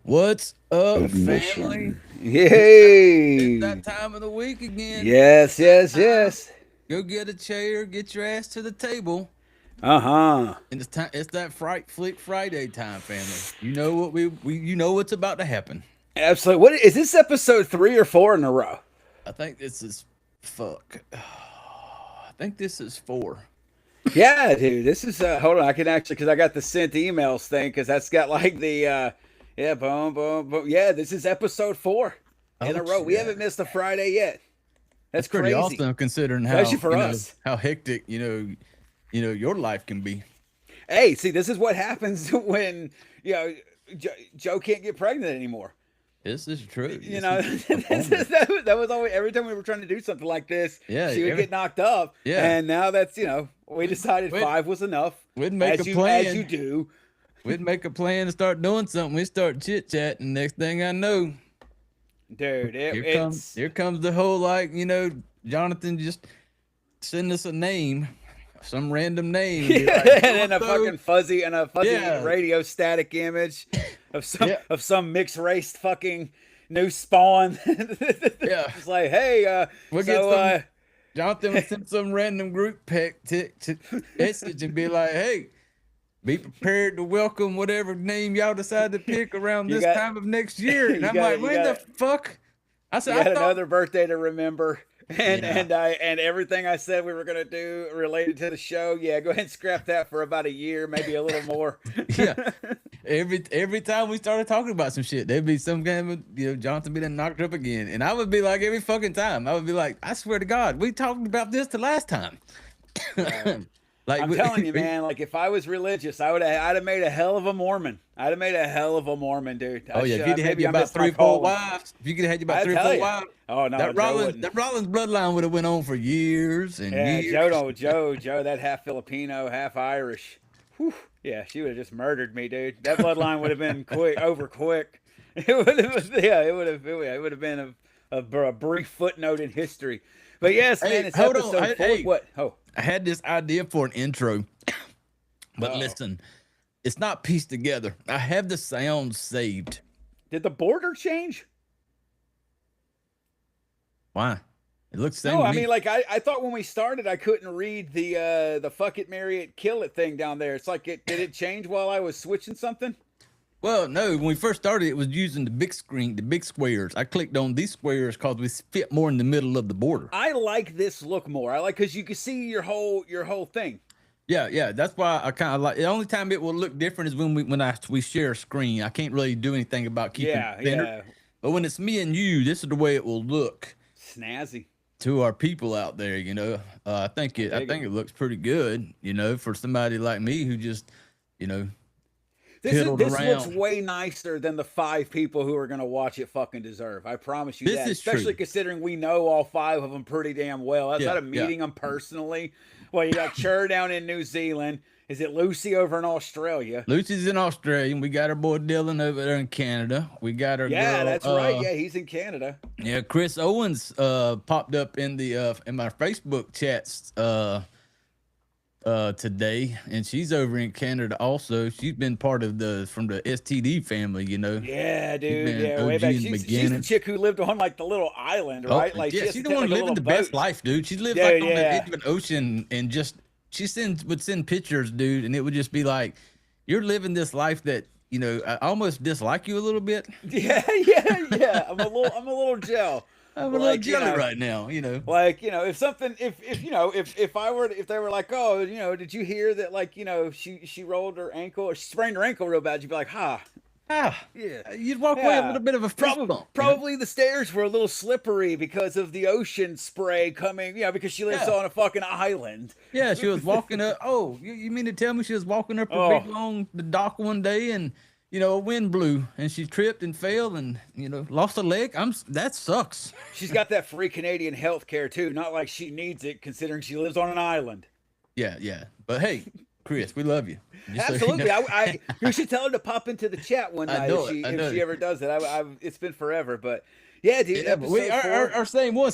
What's up, family? Admission. It's Yay! that time of the week again. Yes, That yes, time. yes. Go get a chair, get your ass to the table, Uh huh. and it's time. It's that Fright Flick Friday time, family. You know what you know what's about to happen. Absolutely. What is this episode 3 or 4 in a row? I think this is fuck. I think this is 4. Yeah, dude. This is hold on. I can actually because I got the sent emails thing because that's got like the yeah, boom, boom, boom. Yeah, this is episode 4 in Oh a row. We shit. haven't missed a Friday yet. That's That's pretty crazy, awesome considering especially how for us. how hectic your life can be. Hey, see, this is what happens when Joe can't get pregnant anymore. This is true. You This know, is performance. that was always every time we were trying to do something like this, Yeah, she would get knocked up. yeah. And now that's we decided We'd, 5 was enough, we'd make a as you plan. do. We'd make a plan to start doing something. We start chit chatting. Next thing I know, Dude, here comes the whole Jonathan just send us a name, some random name, and be like, and then a "So-and-so." fucking fuzzy Yeah. radio static image Yeah. of some mixed race fucking new spawn. Yeah. It's like, hey, We'll get some. Jonathan would send some random group message and be like, "Hey, be prepared to welcome whatever name y'all decide to pick around You this got- time of next year." And you I'm got- like, you "When the got- fuck?" I you said, got "I thought." another birthday to remember. And Yeah. and everything I said we were gonna do related to the show, yeah, go ahead and scrap that for about a year, maybe a little more. Yeah. Every time we started talking about some shit, there'd be some kind of Jonathan be done knocked up again, and I would be like every fucking time, I would be like, I swear to God, we talked about this the last time. Like I'm telling you, man, like if I was religious, I'd have made a hell of a Mormon. I'd have made a hell of a Mormon, dude. Oh yeah, if you'd had Maybe you I about missed my 3-4 calling. wives, if you could have had you about I 3 or tell 4 you. wives, Oh no, that Joe wouldn't. Rollins bloodline would have went on for years and Yeah, years. Joe, that half Filipino, half Irish. Whew. Yeah, she would have just murdered me, dude. That bloodline would have been over quick. It would have, yeah, it would have been a brief footnote in history. But yes, Hey, man, it's hold on. episode 4. Hey. What? Oh, I had this idea for an intro, but Uh-oh. listen, it's not pieced together. I have the sound saved. did the border change? Why? It looks the same No, to I me. mean, like I thought when we started, I couldn't read the fuck it, marry it, kill it thing down there. It's like did it change while I was switching something? Well, no, when we first started, it was using the big screen, the big squares. I clicked on these squares because we fit more in the middle of the border. I like this look more. I like because you can see your whole thing. Yeah. That's why I kind of like. The only time it will look different is when we share a screen. I can't really do anything about keeping Yeah, it thinner. yeah, But when it's me and you, this is the way it will look snazzy. to our people out there. I think it looks pretty good. For somebody like me who just, This piddled looks around. way nicer than the 5 people who are going to watch it fucking deserve. I promise you This that. is Especially true. considering we know all 5 of them pretty damn well. Outside of Yeah. meeting them personally. Well, you got Chur down in New Zealand. Is it Lucy over in Australia? Lucy's in Australia. We got our boy Dylan over there in Canada. We got our Yeah, girl, that's right. Yeah, he's in Canada. Yeah, Chris Owens popped up in my Facebook chats today, and she's over in Canada also. She's been part of from the STD family, Yeah, dude. been Yeah, way OG back. in the She's the beginning. chick who lived on like the little island, Oh, right? Like yeah, she has she's to the take, one like, a living the little best boat. life, dude. She lives Yeah, like on the yeah. edge of an ocean, and just would send pictures, dude, and it would just be like, you're living this life that I almost dislike you a little bit. Yeah. I'm a little gel. I'm a little Like, jelly right now, Like, if something, if they were like, oh, did you hear that, like, she rolled her ankle or she sprained her ankle real bad, you'd be like, yeah. You'd walk away a little bit of a fist bump. Probably the stairs were a little slippery because of the ocean spray coming, because she lives Yeah. on a fucking island. Yeah, she was walking up. Oh, you mean to tell me she was walking up a big long the dock one day and a wind blew and she tripped and fell and lost a leg? That sucks. She's got that free Canadian health care too. Not like she needs it considering she lives on an island. Yeah. But hey, Chris, we love you. Just so you Absolutely. know. You should tell her to pop into the chat one I night know if it, I know she it. ever does it. It's been forever, but yeah, dude. Yeah, but we episode 4. our same one.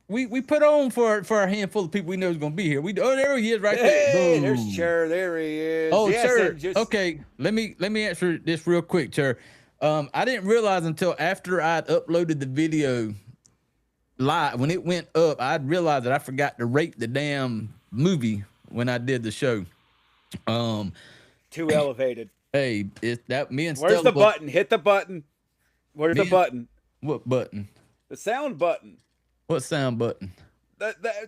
We put on for our handful of people we know is gonna be here. There he is right there. Hey, Boom. there's Cher. There he is. Oh, Yeah, sir. so just, Okay, let me answer this real quick, sir. I didn't realize until after I'd uploaded the video live. When it went up, I'd realized that I forgot to rate the damn movie when I did the show. Too elevated. Hey, it's that me and Where's Stella the button? Hit the button. Where's the button? What button? The sound button. What sound button?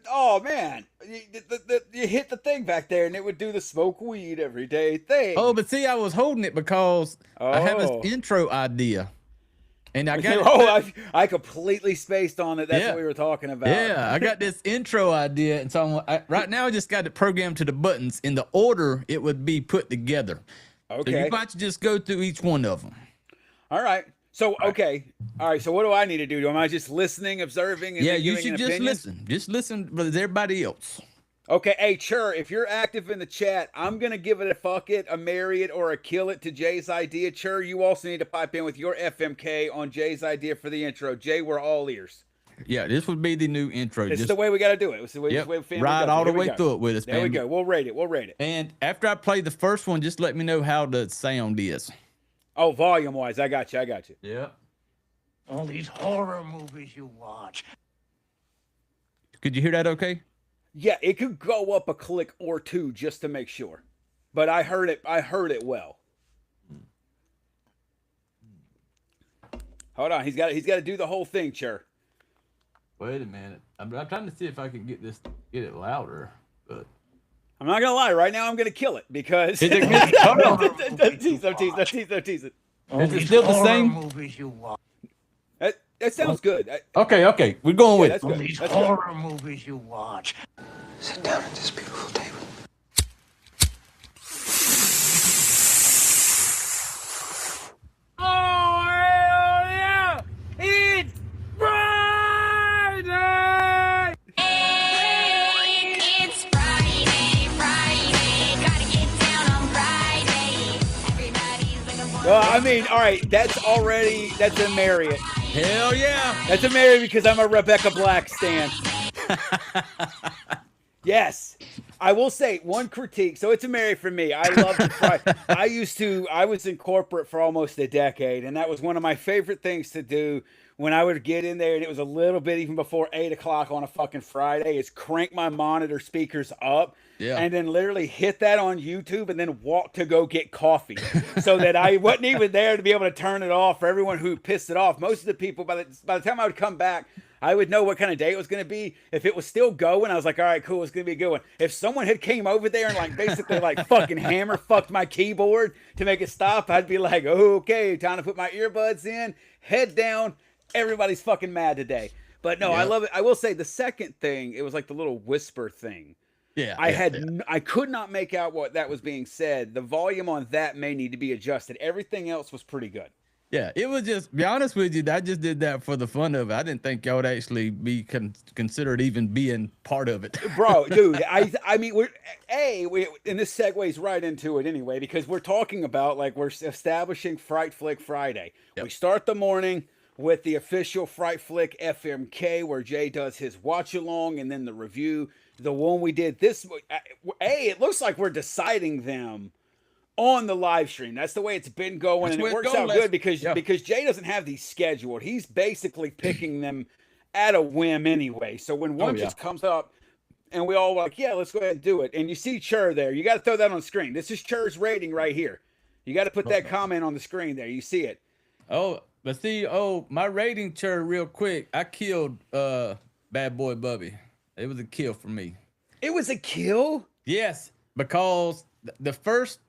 Oh man, you hit the thing back there, and it would do the smoke weed every day thing. Oh, but see, I was holding it because I have this intro idea, and I got. I completely spaced on it. That's Yeah. what we were talking about. Yeah, I got this intro idea, and so right now I just got it programmed to the buttons in the order it would be put together. Okay. So you might just go through each one of them. All right. So okay. All right. So what do I need to do? Am I just listening, observing, and Yeah, then you giving should an just opinion? listen. Just listen with everybody else. Okay, hey, Chur, if you're active in the chat, I'm going to give it a fuck it, a marry it, or a kill it to Jay's idea. Chur, you also need to pipe in with your FMK on Jay's idea for the intro. Jay, we're all ears. Yeah, this would be the new intro. This is the way we got to do it. It's the way, Yep, family ride does all the Here we way go. through it with us, There we family. go. We'll rate it. We'll rate it. And after I play the first one, just let me know how the sound is. Oh, volume-wise, I got you. I got you. Yeah. All these horror movies you watch. Could you hear that okay? Yeah, it could go up a click or two just to make sure. But I heard it well. Hold on, he's got to do the whole thing, Chur. Wait a minute. I'm trying to see if I can get it louder, but I'm not gonna lie. Right now, I'm gonna kill it because. Is it good? Hold on. Don't tease it. All Is it these still the horror same? movies you watch. That sounds good. Okay, we're going with that's it. All good. these That's good. horror movies you watch. Sit down at this beautiful table. Oh hell yeah! It's Friday! It's Friday, gotta get down on Friday. Everybody's looking for I mean, all right. That's a Marriott. Hell yeah. That's a Marriott because I'm a Rebecca Black stan. Yes. I will say one critique. So it's a Marriott for me. I love the Fright. I was in corporate for almost a decade, and that was one of my favorite things to do when I would get in there, and it was a little bit even before 8 o'clock on a fucking Friday, is crank my monitor speakers up. Yeah. And then literally hit that on YouTube and then walk to go get coffee so that I wasn't even there to be able to turn it off for everyone who pissed it off. Most of the people, by the time I would come back, I would know what kind of day it was going to be. If it was still going, I was like, all right, cool, it's going to be a good one. If someone had came over there and like basically like fucking hammer fucked my keyboard to make it stop, I'd be like, okay, time to put my earbuds in, head down. Everybody's fucking mad today. But no, I love it. I will say the second thing, it was like the little whisper thing. Yeah. I could not make out what that was being said. The volume on that may need to be adjusted. Everything else was pretty good. Yeah, it was just, be honest with you, I just did that for the fun of it. I didn't think y'all would actually be considered even being part of it. Bro, dude, I mean, and this segues right into it anyway, because we're talking about, like, we're establishing Fright Flick Friday. Yep. We start the morning with the official Fright Flick FMK, where Jay does his watch along and then the review. The one we did this, it looks like we're deciding them on the live stream. That's the way it's been going, and it works out good because Jay doesn't have these scheduled. He's basically picking them at a whim anyway. So when one just comes up, and we all like, yeah, let's go ahead and do it. And you see Chur there. You got to throw that on the screen. This is Chur's rating right here. You got to put that comment on the screen there. You see it. Oh, but see, my rating chart real quick. I killed Bad Boy Bubby. It was a kill for me. It was a kill? Yes, because the first,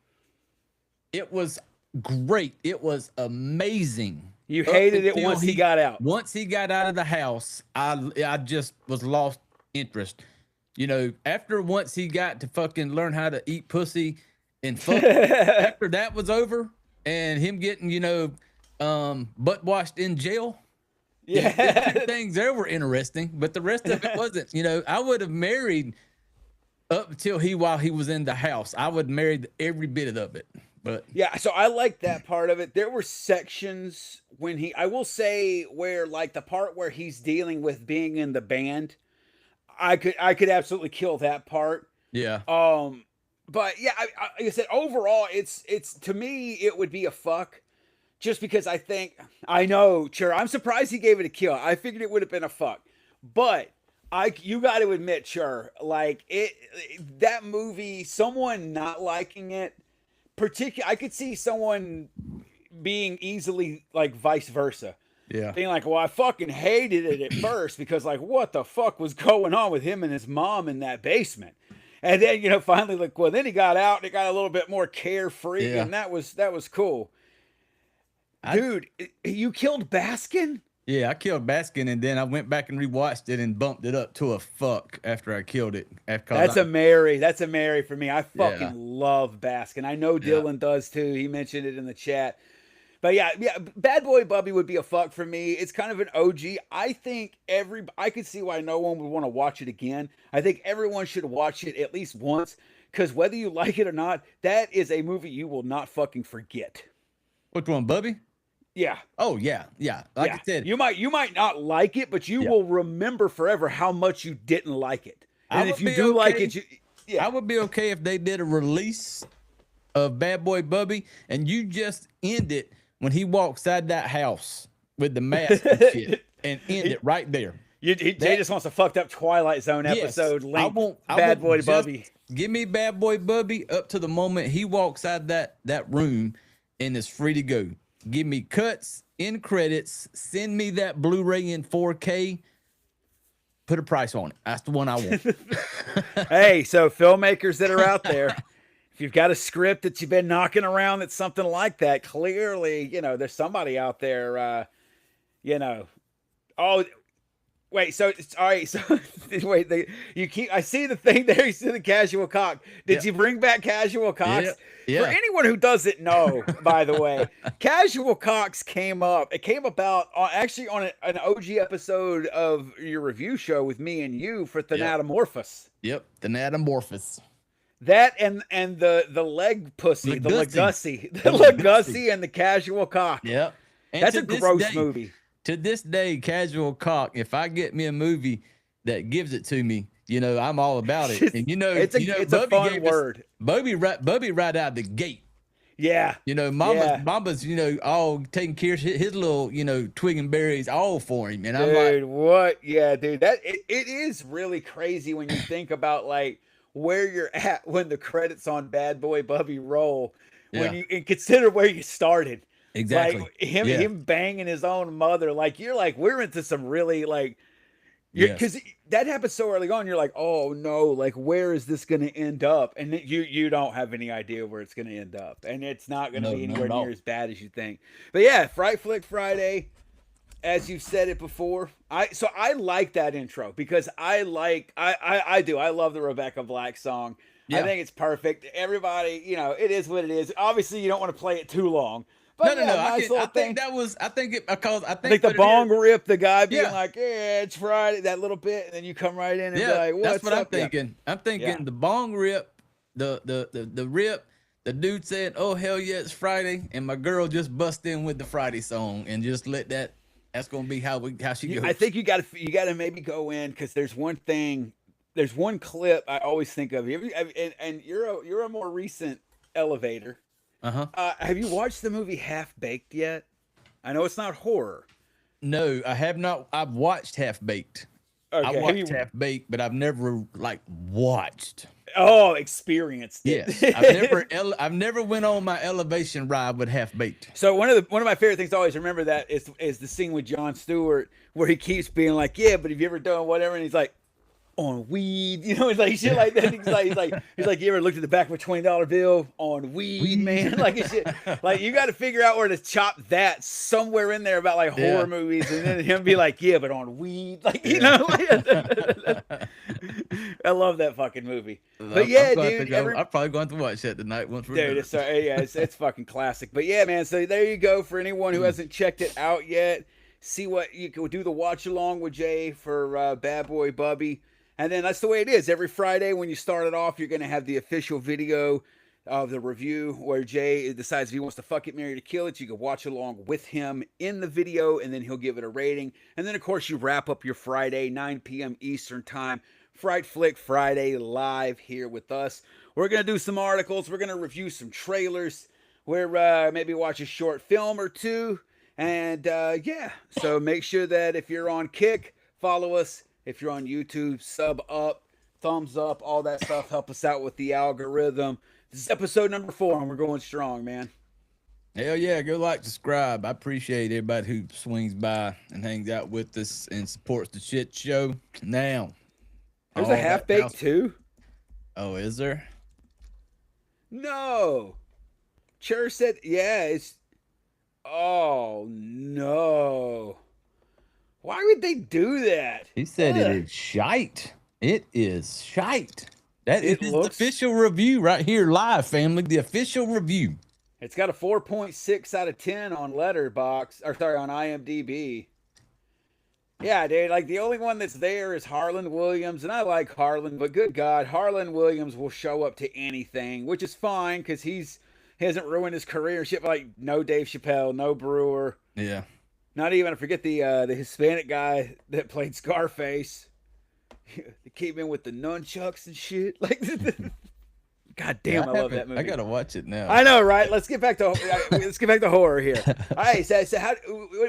it was great. It was amazing. You hated it Until once he got out. Once he got out of the house, I just was lost interest. You know, once he got to fucking learn how to eat pussy and fuck, after that was over and him getting, butt washed in jail. Yeah. Things there were interesting, but the rest of it wasn't. I would have married up until while he was in the house. I would marry every bit of it. But yeah, so I like that part of it. There were sections when I will say where like the part where he's dealing with being in the band, I could absolutely kill that part. yeah. But yeah, like I said, overall, it's to me, it would be a fuck just because I know, sure, I'm surprised he gave it a kill. I figured it would have been a fuck, but you got to admit, sure, like that movie, someone not liking it, I could see someone being easily like vice versa. Yeah. Being like, well, I fucking hated it at first because like, what the fuck was going on with him and his mom in that basement? And then, finally, like, well, then he got out and it got a little bit more carefree, and that was cool. Dude, you killed Baskin? Yeah, I killed Baskin, and then I went back and rewatched it and bumped it up to a fuck after I killed it. That's a Mary for me. I fucking love Baskin. I know Dylan does too. He mentioned it in the chat. But yeah, Bad Boy Bubby would be a fuck for me. It's kind of an OG. I think I could see why no one would want to watch it again. I think everyone should watch it at least once, because whether you like it or not, that is a movie you will not fucking forget. Which one, Bubby? Yeah. Oh yeah. Like I said, you might not like it, but you will remember forever how much you didn't like it. And if you do like it, I would be okay if they did a release of Bad Boy Bubby and you just end it when he walks out that house with the mask and shit, and end it right there. Jay just wants a fucked up Twilight Zone episode. Yes, Bad Boy Bubby. Give me Bad Boy Bubby up to the moment he walks out that room and is free to go. Give me cuts, end credits, send me that Blu-ray in 4K. Put a price on it. That's the one I want. Hey, so filmmakers that are out there, if you've got a script that you've been knocking around that's something like that, clearly, there's somebody out there, oh, wait, so, all right, so, wait, I see the thing there, you see the Casual Cock. Did you bring back Casual Cocks? Yeah. For anyone who doesn't know, by the way, Casual Cocks came up. It came about actually on an OG episode of your review show with me and you for Thanatomorphous. Yep, Thanatomorphous. That and the leg pussy, the Legacy and the Casual Cock. Yep. And that's a gross movie. To this day, Casual Cock, if I get me a movie that gives it to me, I'm all about it. And it's a fun word. Bubby right out the gate. Yeah. Mama's, all taking care of his little, twig and berries all for him. And I'm like, what? Yeah, dude. That it is really crazy when you think about like where you're at when the credits on Bad Boy Bubby roll, and consider where you started. Exactly. Like him banging his own mother. Like you're like, we're into some really like, because that happens so early on. You're like, oh no, like where is this going to end up? And you don't have any idea where it's going to end up, and it's not going to be anywhere near as bad as you think. But yeah, Fright Flick Friday, as you've said it before. I like that intro because I love the Rebecca Black song. Yeah. I think it's perfect. Everybody, it is what it is. Obviously, you don't want to play it too long. But no. I think the bong rip, the guy being like, yeah, it's Friday, that little bit, and then you come right in and be like, what's that's what up? I'm thinking. I'm thinking the bong rip, the rip, the dude said, oh hell yeah, it's Friday, and my girl just bust in with the Friday song and just let that's gonna be how she goes. I think you gotta maybe go in, because there's one clip I always think of. And you're a more recent elevator. Have you watched the movie Half Baked yet? I know it's not horror. No, I have not. I've watched Half Baked. Okay. I watched Half Baked, but I've never watched. Oh, experienced it. Yes, I've never went on my elevation ride with Half Baked. So one of my favorite things to always remember that is the scene with Jon Stewart where he keeps being like, yeah, but have you ever done whatever? And he's like, on weed, it's like shit like that. He's like, you ever looked at the back of a $20 bill? On weed, man? Like shit. Like you got to figure out where to chop that somewhere in there about like horror movies, and then him be like, yeah, but on weed, like I love that fucking movie. But yeah, dude, I'm probably going to watch that tonight once we're done. It's fucking classic. But yeah, man. So there you go for anyone who hasn't checked it out yet. See what you can do the watch along with Jay for Bad Boy Bubby. And then that's the way it is. Every Friday when you start it off, you're going to have the official video of the review where Jay decides if he wants to fuck it, marry, to kill it. You can watch along with him in the video, and then he'll give it a rating. And then, of course, you wrap up your Friday, 9 p.m. Eastern time. Fright Flick Friday live here with us. We're going to do some articles. We're going to review some trailers. where maybe watch a short film or two. And yeah, so make sure that if you're on Kick, follow us. If you're on YouTube, sub up, thumbs up, all that stuff. Help us out with the algorithm. This is episode number 4, and we're going strong, man. Hell yeah, go like, subscribe. I appreciate everybody who swings by and hangs out with us and supports the shit show. Now, There's all a that half baked house- too. Oh, is there? No. Chur said, yeah, it's. Oh, no. Why would they do that? He said Ugh. it is shite. It is shite. That is It looks- the official review right here, live, family. The official review. It's got a 4.6 out of 10 on Letterboxd, or sorry, on IMDb. Yeah, dude, like the only one that's there is Harlan Williams, and I like Harlan, but good God, Harlan Williams will show up to anything, which is fine because he hasn't ruined his career and shit. Like no Dave Chappelle, no Brewer, Yeah. not even I forget the Hispanic guy that played Scarface. They came in with the nunchucks and shit. Like, God damn, I love that movie. I gotta watch it now. I know, right? Let's get back to horror here. All right, so how?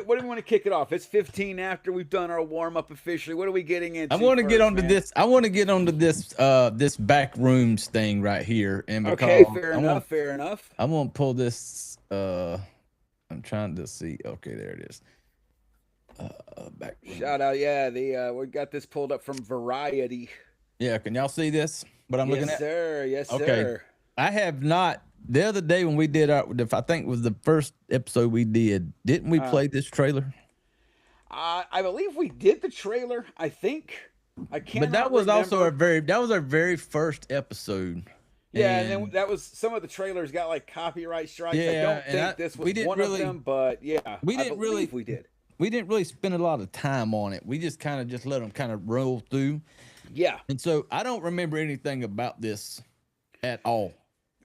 What do we want to kick it off? It's 15 after we've done our warm up officially. What are we getting into? I want to get first, onto man? this. I want to get onto this. This back rooms thing right here. And Okay, because fair enough. Fair enough. I'm gonna pull this. I'm trying to see. Okay, there it is. Back. room. Shout out, yeah. We got this pulled up from Variety. Yeah, can y'all see this? What I'm looking Yes, at? sir. Yes, Okay. sir. I have not. The other day when we did our, I think it was the first episode we did. Didn't we play this trailer? I believe we did the trailer. I think. I can't. But that was also our very first episode. Yeah, and then that was some of the trailers got like copyright strikes. I Yeah, don't and think this we was didn't one really- of them, but yeah, we I didn't believe really- we did. We didn't really spend a lot of time on it. We just kind of let them kind of roll through. Yeah. And so I don't remember anything about this at all.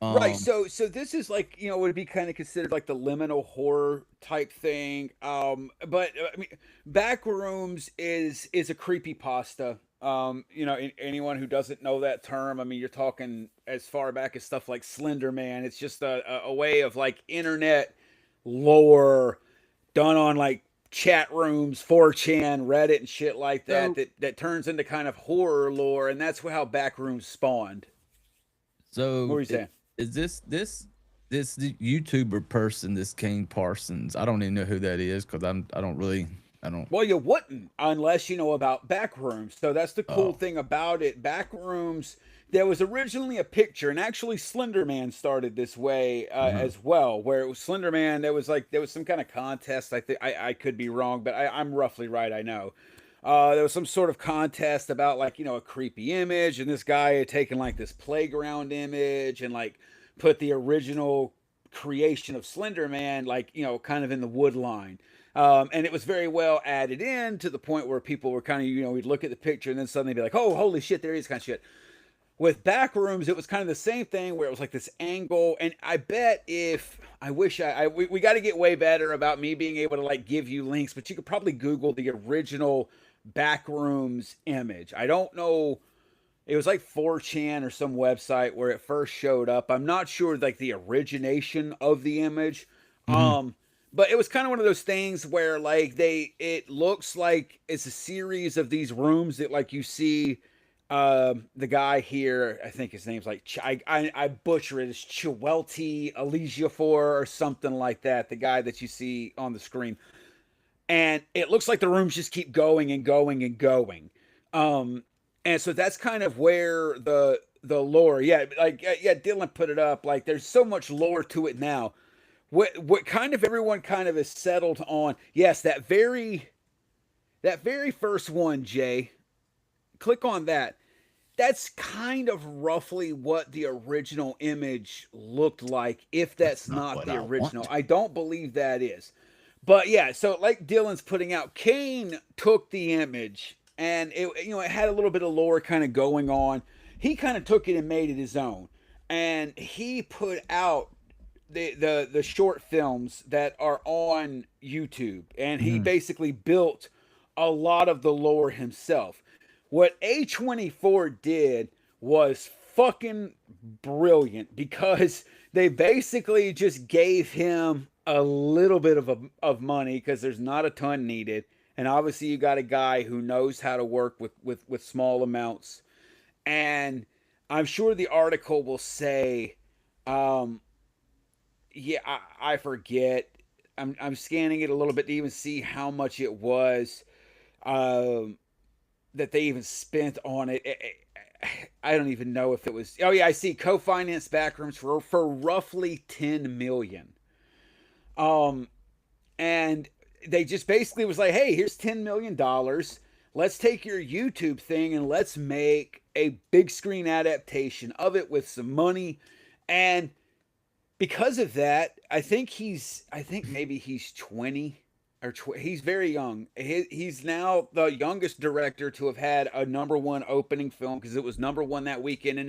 Right, so this is like, you know, would be kind of considered like the liminal horror type thing. But I mean, Backrooms is a creepypasta. You know, anyone who doesn't know that term, I mean, you're talking as far back as stuff like Slender Man. It's just a way of like internet lore done on like chat rooms, 4chan, Reddit, and shit like that. So- that turns into kind of horror lore, and that's how Backrooms spawned. So What were you saying? Is this the YouTuber person, this Kane Parsons? I don't even know who that is because I don't. Well, you wouldn't unless you know about Backrooms. So that's the cool thing about it. Backrooms, there was originally a picture, and actually Slender Man started this way as well, where it was Slender Man. There was some kind of contest. I think I could be wrong, but I'm roughly right. I know. There was some sort of contest about like, you know, a creepy image, and this guy had taken like this playground image and like put the original creation of Slender Man, like, you know, kind of in the wood line. And it was very well added in to the point where people were kind of, you know, we'd look at the picture and then suddenly be like, oh, holy shit, there he is, kind of shit. With Backrooms, it was kind of the same thing where it was like this angle. And I bet we got to get way better about me being able to like give you links, but you could probably Google the original Backrooms image. I don't know. It was like 4chan or some website where it first showed up. I'm not sure like the origination of the image. But it was kind of one of those things where like it looks like it's a series of these rooms that like you see the guy here, I think his name's like I butcher it, it's Chiwelte Ejiofor or something like that, the guy that you see on the screen. And it looks like the rooms just keep going and going and going. And so that's kind of where the lore, Dylan put it up. Like there's so much lore to it now. What kind of everyone kind of is settled on. Yes, that very first one, Jay. Click on that. That's kind of roughly what the original image looked like, if that's not what the I original. want. I don't believe that is. But yeah, so like Dylan's putting out, Kane took the image and it had a little bit of lore kind of going on. He kind of took it and made it his own. And he put out the short films that are on YouTube. And he basically built a lot of the lore himself. What A24 did was fucking brilliant, because they basically just gave him a little bit of money because there's not a ton needed. And obviously, you got a guy who knows how to work with small amounts. And I'm sure the article will say, yeah, I forget. I'm scanning it a little bit to even see how much it was that they even spent on it. I don't even know if it was. Oh yeah, I see co-financed backrooms for roughly 10 million. And they just basically was like, hey, here's $10 million. Let's take your YouTube thing and let's make a big screen adaptation of it with some money. And because of that, I think maybe he's 20 or he's very young. He's now the youngest director to have had a #1 opening film because it was #1 that weekend, and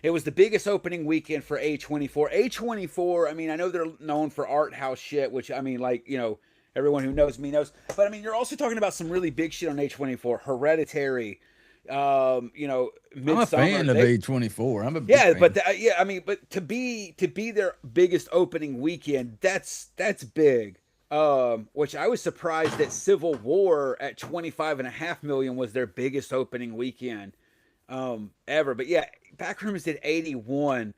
it was the biggest opening weekend for A24. A24, I mean, I know they're known for art house shit, which I mean, like, you know, everyone who knows me knows. But I mean, you're also talking about some really big shit on A24. Hereditary, you know, Midsommar. I'm a fan of A24. I'm a big fan. But I mean, but to be their biggest opening weekend, that's big. Which I was surprised that Civil War at 25.5 million was their biggest opening weekend ever. But yeah, Backrooms did 81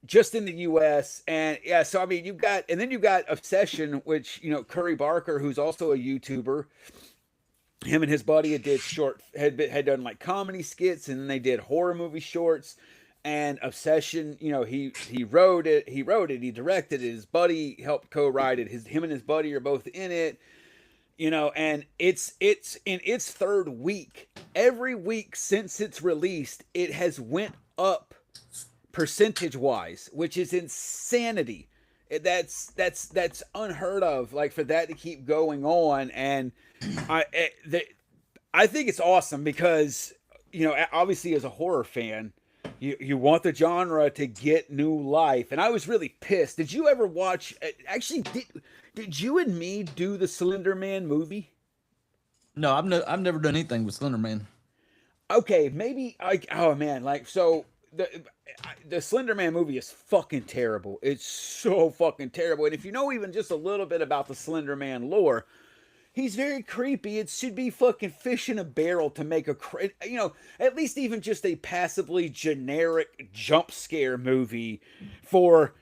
just in the U.S. And yeah, so I mean, you've got Obsession, which, you know, Curry Barker, who's also a YouTuber. Him and his buddy had done like comedy skits, and then they did horror movie shorts. And Obsession, you know, he wrote it, he directed it, his buddy helped co-write it. Him and his buddy are both in it, you know, and it's in its third week. Every week since it's released, it has went up percentage-wise, which is insanity. That's unheard of, like, for that to keep going on. And I think it's awesome because, you know, obviously as a horror fan, you want the genre to get new life. And I was really pissed. Did you ever watch, actually, did you and me do the Slender Man movie? No, I've never done anything with Slender Man. Okay, maybe, oh man, like, so the Slender Man movie is fucking terrible. It's so fucking terrible. And if you know even just a little bit about the Slender Man lore, he's very creepy. It should be fucking fish in a barrel to make you know, at least even just a passably generic jump scare movie for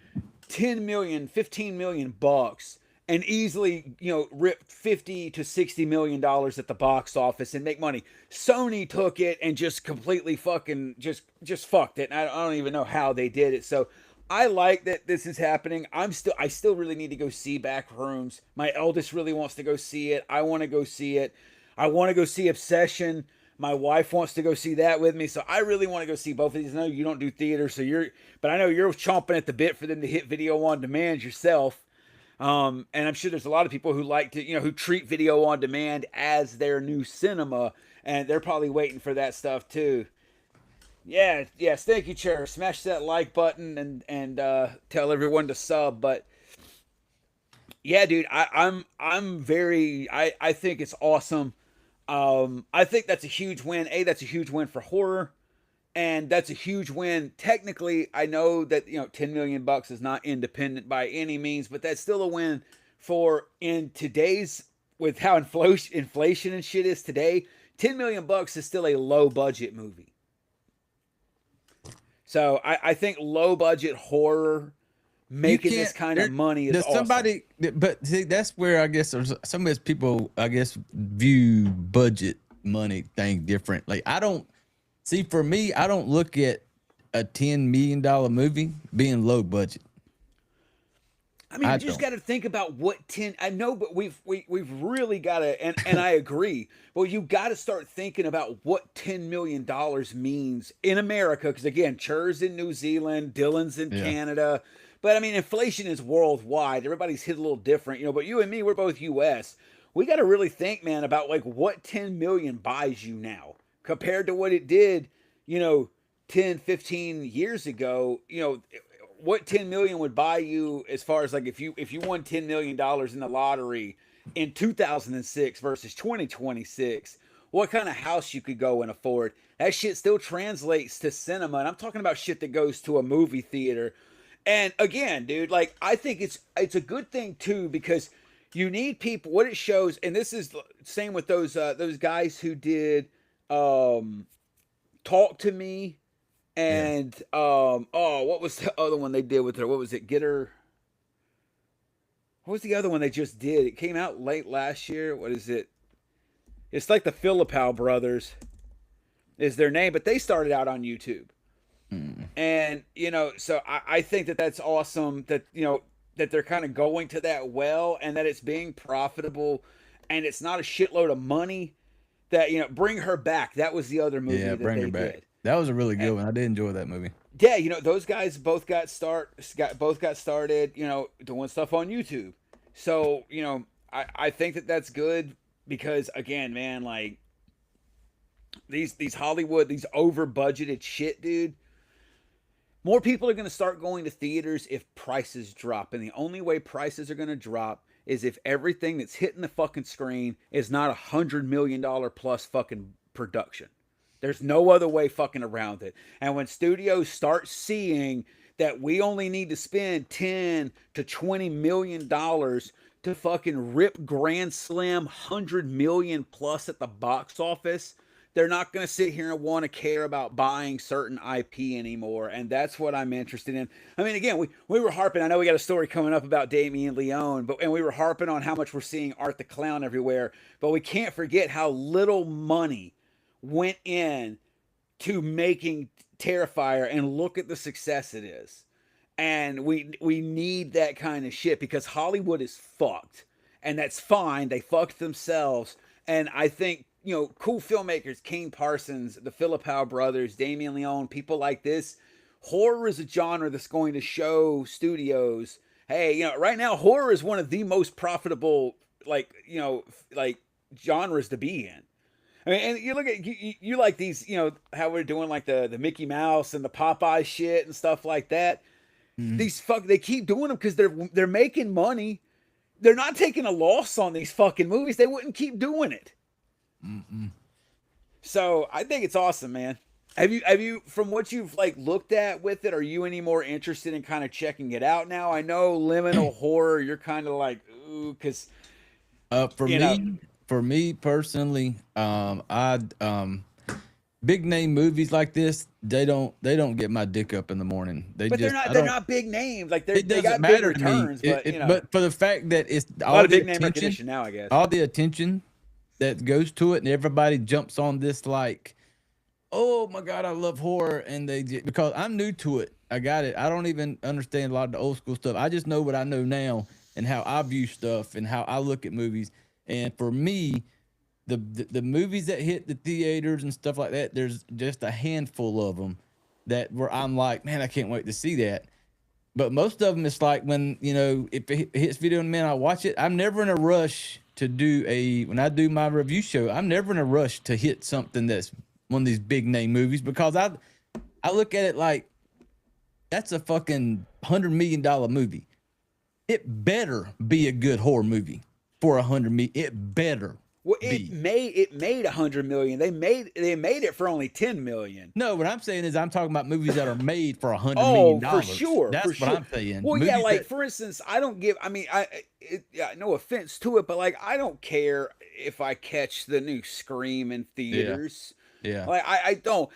10 million, 15 million bucks, and easily, you know, rip 50 to 60 million dollars at the box office and make money. Sony took it and just completely fucking just fucked it. And I don't even know how they did it. So I like that this is happening. I still really need to go see Backrooms. My eldest really wants to go see it. I want to go see it. I want to go see Obsession. My wife wants to go see that with me. So I really want to go see both of these. I know you don't do theater, but I know you're chomping at the bit for them to hit video on demand yourself. And I'm sure there's a lot of people who like to, you know, who treat video on demand as their new cinema, and they're probably waiting for that stuff too. Yeah, yes, thank you, Chair. Smash that like button and tell everyone to sub. But yeah, dude, I think it's awesome. I think that's a huge win. That's a huge win for horror, and that's a huge win. Technically, I know that, you know, 10 million bucks is not independent by any means, but that's still a win for, in today's, with how inflation and shit is today. 10 million bucks is still a low budget movie. So I think low budget horror making this kind of money is awesome. But see, that's where I guess there's some of these people, I guess, view budget money thing different. Like, for me, I don't look at a $10 million movie being low budget. I mean, you just got to think about what 10. I know, but we've really got to, and I agree. But you got to start thinking about what $10 million means in America, because again, Chur's in New Zealand, Dylan's in Canada. But I mean, inflation is worldwide. Everybody's hit a little different, you know. But you and me, we're both U.S. We got to really think, man, about like what 10 million buys you now compared to what it did, you know, 10, 15 years ago. You know, what 10 million would buy you as far as like if you won $10 million in the lottery in 2006 versus 2026, what kind of house you could go and afford. That shit still translates to cinema. And I'm talking about shit that goes to a movie theater. And again, dude, like I think it's a good thing too because you need people. What it shows, and this is same with those guys who did Talk to Me and oh, what was the other one they did with her? What was it? Get Her. What was the other one they just did? It came out late last year. What is it? It's like the Philippou brothers is their name, but they started out on YouTube. And, you know, so I think that that's awesome that, you know, that they're kind of going to that well and that it's being profitable and it's not a shitload of money that, you know, Bring Her Back. That was the other movie that Bring they Her Back. did. That was a really good one. I did enjoy that movie. Yeah, you know, those guys both got started, you know, doing stuff on YouTube. So, you know, I think that that's good because again, man, like these Hollywood, these over budgeted shit, dude. More people are going to start going to theaters if prices drop. And the only way prices are going to drop is if everything that's hitting the fucking screen is not $100 million plus fucking production. There's no other way fucking around it. And when studios start seeing that we only need to spend 10 to 20 million dollars to fucking rip Grand Slam 100 million plus at the box office, they're not going to sit here and want to care about buying certain IP anymore. And that's what I'm interested in. I mean, again, we were harping. I know we got a story coming up about Damien Leone, and we were harping on how much we're seeing Art the Clown everywhere. But we can't forget how little money went in to making Terrifier, and look at the success it is. And we need that kind of shit because Hollywood is fucked. And that's fine. They fucked themselves. And I think, you know, cool filmmakers, Kane Parsons, the Philippou brothers, Damien Leone, people like this. Horror is a genre that's going to show studios, hey, you know, right now horror is one of the most profitable, like, you know, like genres to be in. I mean, and you look at you like these, you know, how we're doing like the Mickey Mouse and the Popeye shit and stuff like that. These they keep doing them because they're making money. They're not taking a loss on these fucking movies. They wouldn't keep doing it. So I think it's awesome, man. Have you from what you've like looked at with it, are you any more interested in kind of checking it out now? I know liminal horror, you're kind of like, ooh, because for me personally, big name movies like this, they don't get my dick up in the morning. But they're not big names. Like they got big matter returns, to me. but you know, but for the fact that it's a lot of big name recognition now, I guess. All the attention that goes to it, and everybody jumps on this like, oh my god, I love horror, and because I'm new to it. I got it. I don't even understand a lot of the old school stuff. I just know what I know now and how I view stuff and how I look at movies. And for me, the movies that hit the theaters and stuff like that, there's just a handful of them that where I'm like, man, I can't wait to see that. But most of them, it's like when, you know, if it hits video on demand, I watch it. I'm never in a rush to when I do my review show, I'm never in a rush to hit something that's one of these big name movies because I look at it like that's a fucking $100 million movie. It better be a good horror movie for $100 million. It better. Well, it made 100 million. They made it for only 10 million. No, what I'm saying is I'm talking about movies that are made for $100 million. For sure. That's what I'm saying. Well, movies yeah, like for instance, I don't give. I mean, no offense to it, but like I don't care if I catch the new Scream in theaters. Yeah. Like I don't.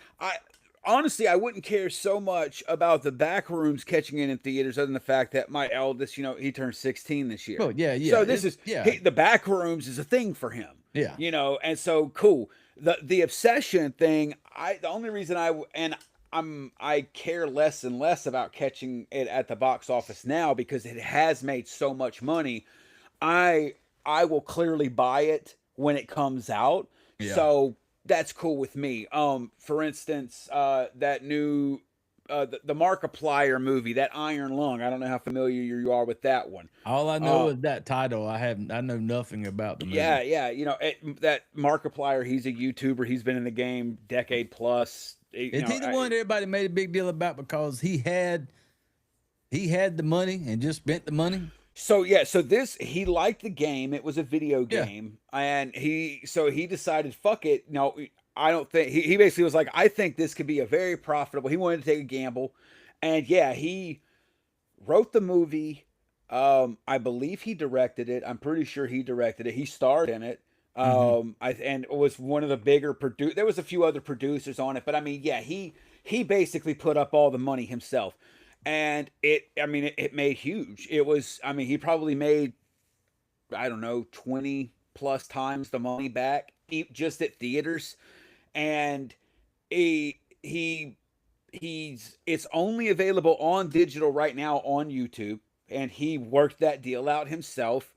Honestly, I wouldn't care so much about the back rooms catching it in theaters, other than the fact that my eldest, you know, he turned 16 this year. Oh yeah. So the back rooms is a thing for him. Yeah. You know, and so cool. The obsession thing, the only reason I care less and less about catching it at the box office now because it has made so much money. I will clearly buy it when it comes out. Yeah. So that's cool with me. For instance, that new the Markiplier movie, that Iron Lung. I don't know how familiar you are with that one. All I know is that title. I know nothing about the movie. Yeah. You know, that Markiplier, he's a YouTuber. He's been in the game decade plus. Is he the one everybody made a big deal about because he had the money and just spent the money? So yeah, he liked the game. It was a video game, and he decided, fuck it. No, I don't think he basically was like, I think this could be a very profitable. He wanted to take a gamble, and yeah, he wrote the movie. I believe he directed it. I'm pretty sure he directed it. He starred in it. And it was one of the bigger There was a few other producers on it, but I mean, yeah, he basically put up all the money himself, and it made huge. It was, I mean, he probably made, I don't know, 20 plus times the money back just at theaters, and it's only available on digital right now on YouTube, and he worked that deal out himself.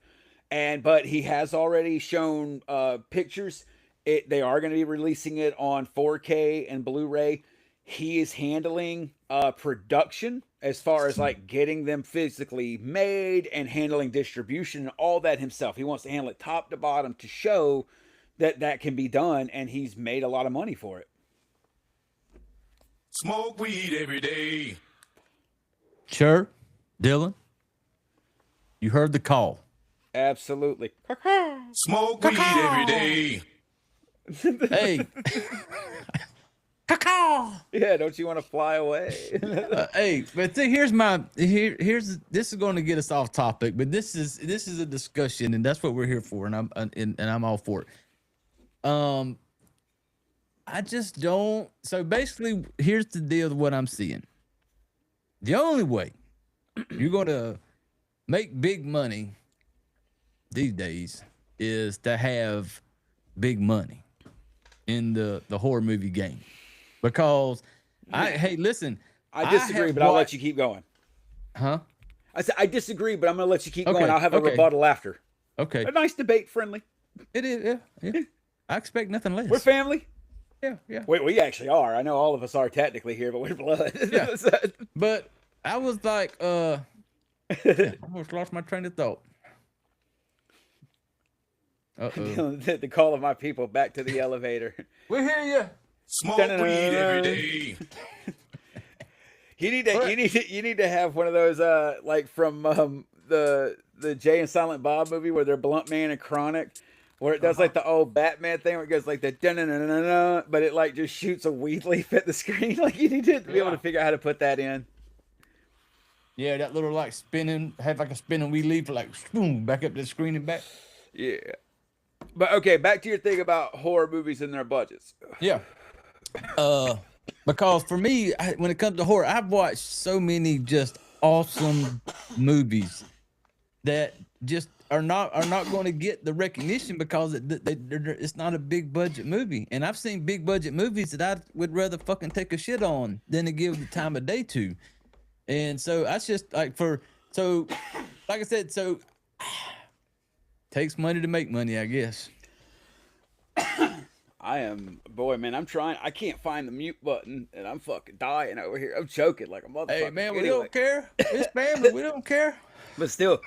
But he has already shown pictures. They are going to be releasing it on 4K and Blu-ray. He is handling production as far as like getting them physically made and handling distribution and all that himself. He wants to handle it top to bottom to show that can be done, and he's made a lot of money for it. Smoke weed every day. Sure, Dylan, you heard the call. Absolutely. Smoke weed every day. Hey. Yeah, don't you want to fly away? Hey, but here's this is going to get us off topic, but this is a discussion, and that's what we're here for, and I'm all for it. I just don't. So basically, here's the deal with what I'm seeing. The only way you're going to make big money these days is to have big money in the horror movie game. Because hey, listen. I disagree, but I'll let you keep going. Huh? I said I disagree, but I'm going to let you keep Okay, going. I'll have a okay. rebuttal after. Okay. A nice debate, friendly. It is, yeah. I expect nothing less. We're family. Yeah. We actually are. I know all of us are technically here, but we're blood. Yeah. But I was like, I almost lost my train of thought. The call of my people back to the elevator. We hear you. Smoke weed every day. You need to have one of those like from the Jay and Silent Bob movie where they're Blunt Man and Chronic, where it does like the old Batman thing where it goes like the dun-dun-dun-dun-dun, but it like just shoots a weed leaf at the screen. Like you need to be able to figure out how to put that in. Yeah, that little like spinning, have like a spinning weed leaf, like boom, back up to the screen and back. Yeah. But okay, back to your thing about horror movies and their budgets. Yeah. Because for me, when it comes to horror, I've watched so many just awesome movies that just are not going to get the recognition because it's not a big budget movie. And I've seen big budget movies that I would rather fucking take a shit on than to give the time of day to. And so that's just like like I said, takes money to make money, I guess. I'm trying. I can't find the mute button, and I'm fucking dying over here. I'm choking like a motherfucker. Hey, man, we Anyway. don't care. It's family. We don't care. But still,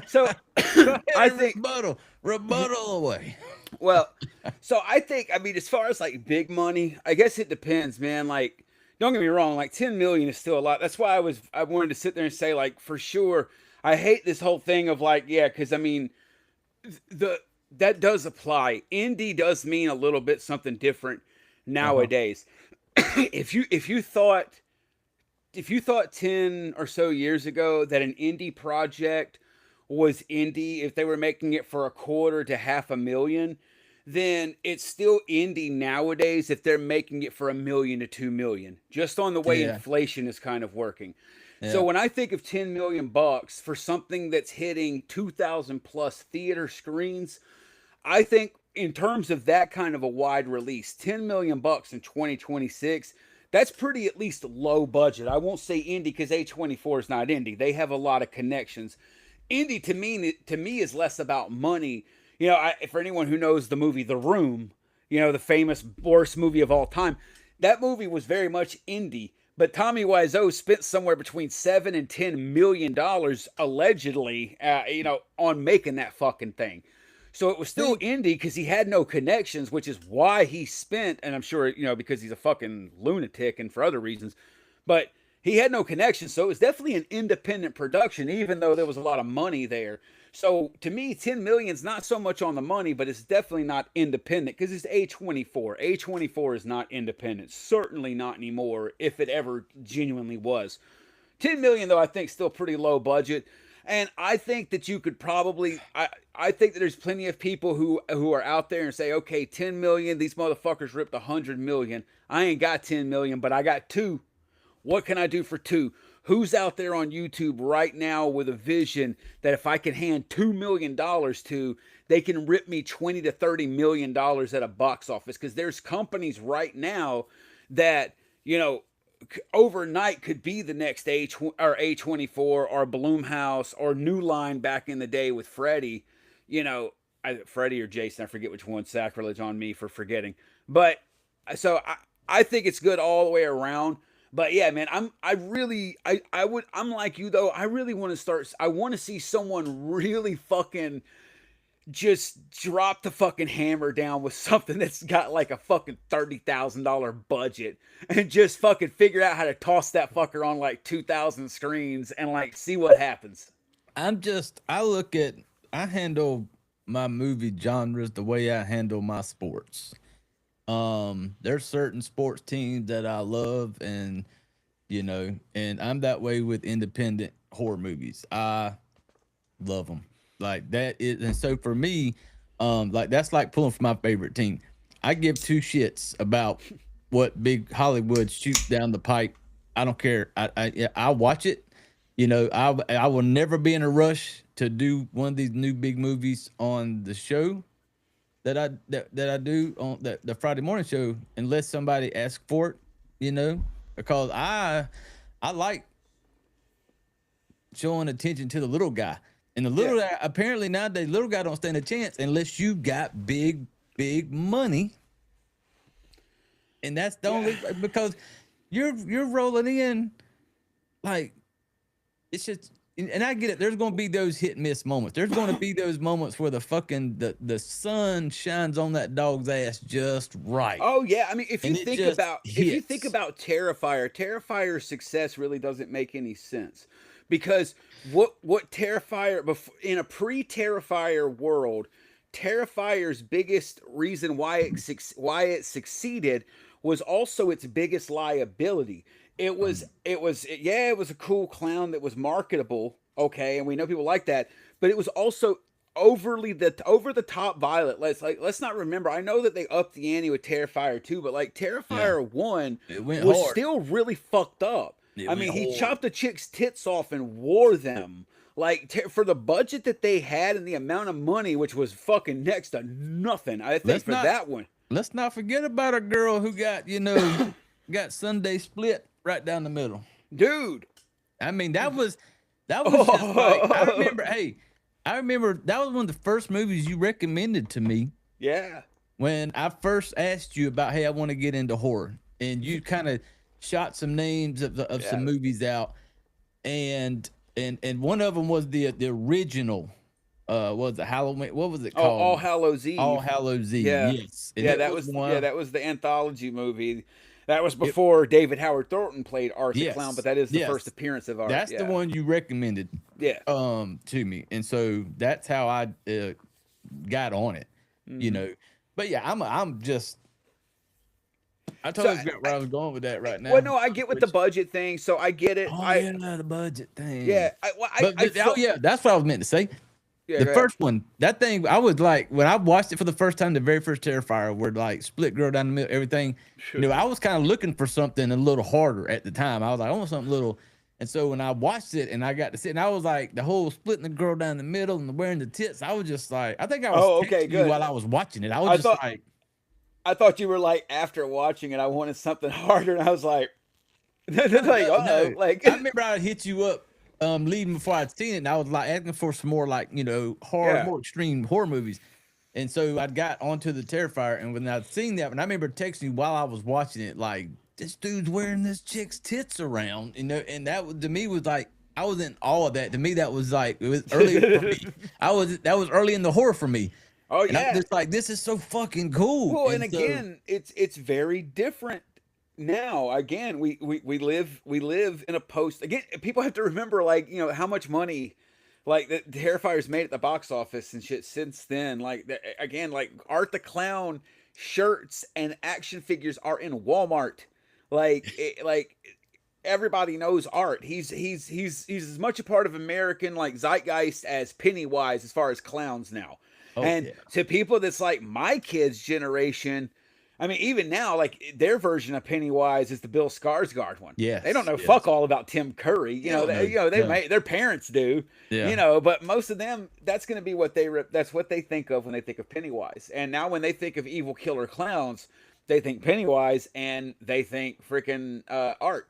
so I think rebuttal away. Well, so I think, I mean, as far as like big money, I guess it depends, man. Like, don't get me wrong, like 10 million is still a lot. That's why I wanted to sit there and say, like, for sure, I hate this whole thing of like, yeah, because I mean, that does apply. Indie does mean a little bit something different nowadays. If you thought 10 or so years ago that an indie project was indie, if they were making it for $250,000 to $500,000, then it's still indie nowadays if they're making it for $1 million to $2 million, just on the way inflation is kind of working. Yeah. So when I think of $10 million for something that's hitting 2,000 plus theater screens, I think in terms of that kind of a wide release, $10 million in 2026, that's pretty at least low budget. I won't say indie because A24 is not indie. They have a lot of connections. Indie to me is less about money. You know, for anyone who knows the movie The Room, you know, the famous worst movie of all time, that movie was very much indie. But Tommy Wiseau spent somewhere between $7 and $10 million allegedly, on making that fucking thing. So it was still indie because he had no connections, which is why he spent, and I'm sure, because he's a fucking lunatic and for other reasons, but he had no connections. So it was definitely an independent production, even though there was a lot of money there. So to me, 10 million is not so much on the money, but it's definitely not independent because it's A24. A24 is not independent. Certainly not anymore, if it ever genuinely was. 10 million though, I think still pretty low budget. And I think that you could probably, I think that there's plenty of people who are out there and say, okay, 10 million, these motherfuckers ripped 100 million. I ain't got 10 million, but I got 2. What can I do for 2? Who's out there on YouTube right now with a vision that if I can hand $2 million to, they can rip me $20 to $30 million at a box office? Because there's companies right now that, you know, overnight could be the next A24 or Bloomhouse or New Line back in the day with Freddie. You know, Freddie or Jason, I forget which one. Sacrilege on me for forgetting. But so I think it's good all the way around. But yeah, man, I'm like you though. I really want to start. I want to see someone really fucking just drop the fucking hammer down with something that's got like a fucking $30,000 budget and just fucking figure out how to toss that fucker on like 2,000 screens and like see what happens. I handle my movie genres the way I handle my sports. There's certain sports teams that I love, and you know, and I'm that way with independent horror movies. I love them like that is, and so for me, like that's like pulling for my favorite team. I give 2 shits about what big Hollywood shoots down the pipe. I don't care. I watch it. You know, I will never be in a rush to do one of these new big movies on the show that I do on the Friday morning show unless somebody asks for it, you know, because I like showing attention to the little guy. And the little guy, apparently nowadays, little guy don't stand a chance unless you got big money. And that's the only, because you're rolling in like, it's just, and I get it. There's going to be those hit and miss moments. There's going to be those moments where the sun shines on that dog's ass just right. Oh yeah, I mean, if you think about Terrifier's success really doesn't make any sense, because what Terrifier in a pre-Terrifier world, Terrifier's biggest reason why it succeeded was also its biggest liability. It was a cool clown that was marketable, okay, and we know people like that, but it was also over the top violent. Let's not remember. I know that they upped the ante with Terrifier 2, but like Terrifier 1 was hard. Still really fucked up. I mean, he chopped a chick's tits off and wore them. Like for the budget that they had and the amount of money, which was fucking next to nothing. I think that one. Let's not forget about a girl who got, you know, got Sunday split right down the middle. Dude. I mean, that was just like, I remember that was one of the first movies you recommended to me. Yeah. When I first asked you about, hey, I want to get into horror, and you kind of shot some names of some movies out, and one of them was the original. Was it Halloween? What was it called? All Hallows Eve. All Hallows Eve. Yeah. Yes. And that was the anthology movie. That was before David Howard Thornton played Art the Clown, but that is the first appearance of Art. That's the one you recommended. To me, and so that's how I got on it. You know, but yeah, I'm just. I told you where I was going with that right now. Well, no, I get with the budget thing, so I get it. Oh, the budget thing. Yeah, that's what I was meant to say. Yeah, the first one, that thing, I was like, when I watched it for the first time, the very first Terrifier, where like split girl down the middle, everything, you know, I was kind of looking for something a little harder at the time. I was like, I want something little. And so when I watched it and I got to sit, and I was like, the whole splitting the girl down the middle and wearing the tits, I was just like, I think I was texting you while I was watching it. I thought you were like, after watching it, I wanted something harder, and I was like, I remember I hit you up leaving before I'd seen it, and I was like asking for some more like, you know, horror, more extreme horror movies. And so I got onto the Terrifier, and when I'd seen that, and I remember texting you while I was watching it, like, this dude's wearing this chick's tits around, you know, and that to me was like, I was in awe of that. To me, that was like, it was early for me. That was early in the horror for me. Oh yeah, and I'm just like, this is so fucking cool. Well, and again, it's very different now. Again, we live in a post. Again, people have to remember, like, you know, how much money like the Terrifier's made at the box office and shit since then. Like again, like Art the Clown shirts and action figures are in Walmart. Like everybody knows art. He's as much a part of American like zeitgeist as Pennywise as far as clowns now. Oh, And yeah. to people that's like my kids' generation, I mean, even now, like their version of Pennywise is the Bill Skarsgård one. Yes, They don't know yes. fuck all about Tim Curry. You know, they no. may, their parents do. Yeah. You know, but most of them, that's going to be what that's what they think of when they think of Pennywise. And now when they think of evil killer clowns, they think Pennywise and they think freaking art.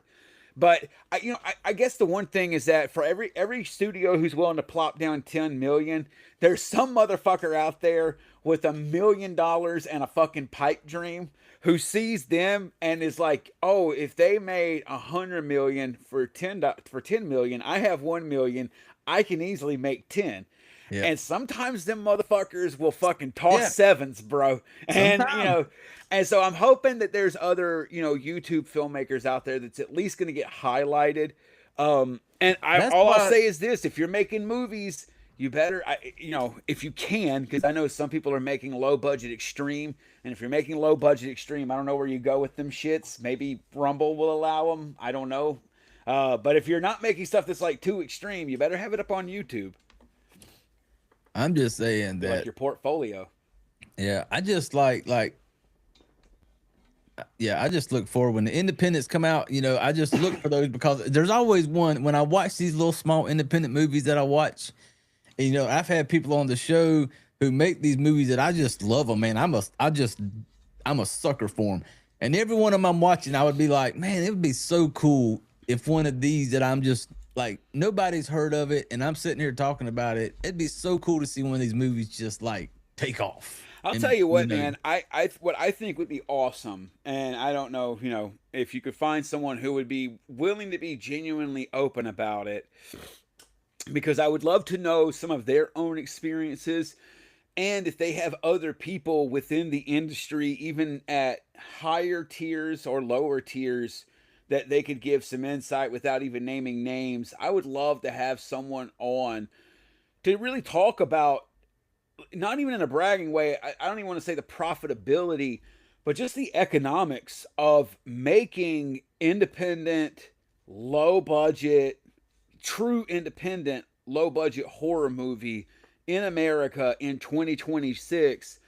But I guess the one thing is that for every studio who's willing to plop down 10 million, there's some motherfucker out there with $1 million and a fucking pipe dream who sees them and is like, oh, if they made 100 million for 10 million, I have 1 million, I can easily make 10. Yeah. And sometimes them motherfuckers will fucking toss Yeah. sevens, bro. And Sometimes. and so I'm hoping that there's other, YouTube filmmakers out there that's at least going to get highlighted. And That's all I'll why- say is this: if you're making movies, you better, if you can, because I know some people are making low budget extreme, and if you're making low budget extreme, I don't know where you go with them shits. Maybe Rumble will allow them. I don't know. But if you're not making stuff that's like too extreme, you better have it up on YouTube, I'm just saying like that. your portfolio. Yeah, I just I just look forward when the independents come out. I just look for those because there's always one when I watch these little small independent movies that I watch. And, I've had people on the show who make these movies that I just love them, man. I'm a sucker for them. And every one of them I'm watching, I would be like, man, it would be so cool if one of these that I'm just like nobody's heard of it, and I'm sitting here talking about it. It'd be so cool to see one of these movies just like take off. I'll And, tell you what, man. What I think would be awesome, and I don't know, if you could find someone who would be willing to be genuinely open about it, because I would love to know some of their own experiences, and if they have other people within the industry, even at higher tiers or lower tiers, that they could give some insight without even naming names. I would love to have someone on to really talk about, not even in a bragging way, I don't even want to say the profitability, but just the economics of making independent, low budget, true independent, low budget horror movie in America in 2026,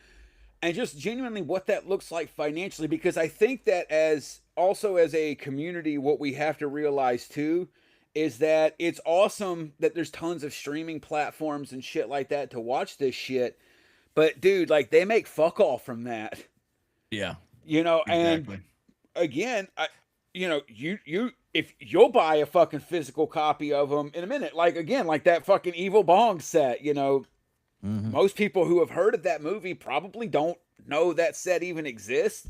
and just genuinely what that looks like financially. Because I think that as a community, what we have to realize too is that it's awesome that there's tons of streaming platforms and shit like that to watch this shit. But dude, like they make fuck all from that. yeah, And exactly. again, if you'll buy a fucking physical copy of them in a minute, like that fucking Evil Bong set, most people who have heard of that movie probably don't know that set even exists.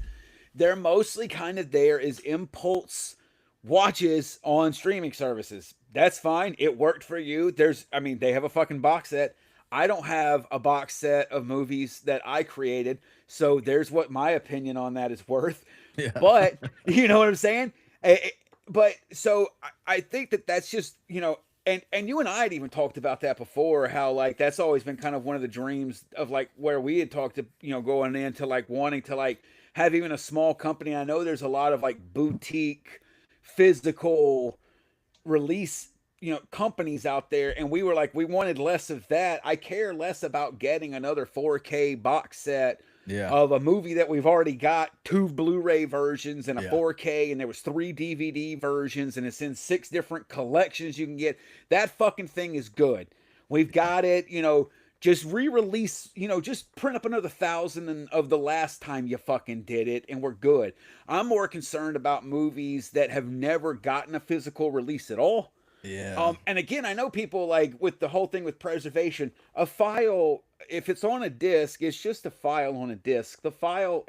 They're mostly kind of there as impulse watches on streaming services. That's fine. It worked for you. They have a fucking box set. I don't have a box set of movies that I created. So there's what my opinion on that is worth. Yeah. But you know what I'm saying? But so I think that's just, and you and I had even talked about that before, how like that's always been kind of one of the dreams of like where we had talked to, going into like wanting to like have even a small company. I know there's a lot of like boutique physical release, companies out there, and we were like, we wanted less of that. I care less about getting another 4K box set of a movie that we've already got 2 Blu-ray versions and a 4K, and there was 3 DVD versions, and it's in 6 different collections you can get. That fucking thing is good. We've got it, just re-release, just print up another 1,000 of the last time you fucking did it, and we're good. I'm more concerned about movies that have never gotten a physical release at all. Yeah. And again, I know people like with the whole thing with preservation, a file, if it's on a disc, it's just a file on a disc. The file,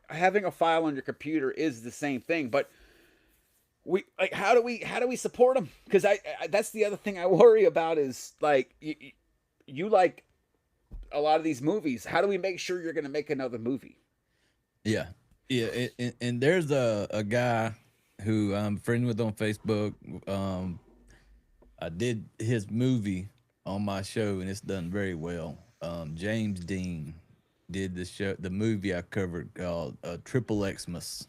having a file on your computer is the same thing, but how do we support them? Because I that's the other thing I worry about is like, you like a lot of these movies. How do we make sure you're going to make another movie? Yeah. And there's a guy who I'm friends with on Facebook. I did his movie on my show, and it's done very well. James Dean did the movie I covered called Triple Xmas.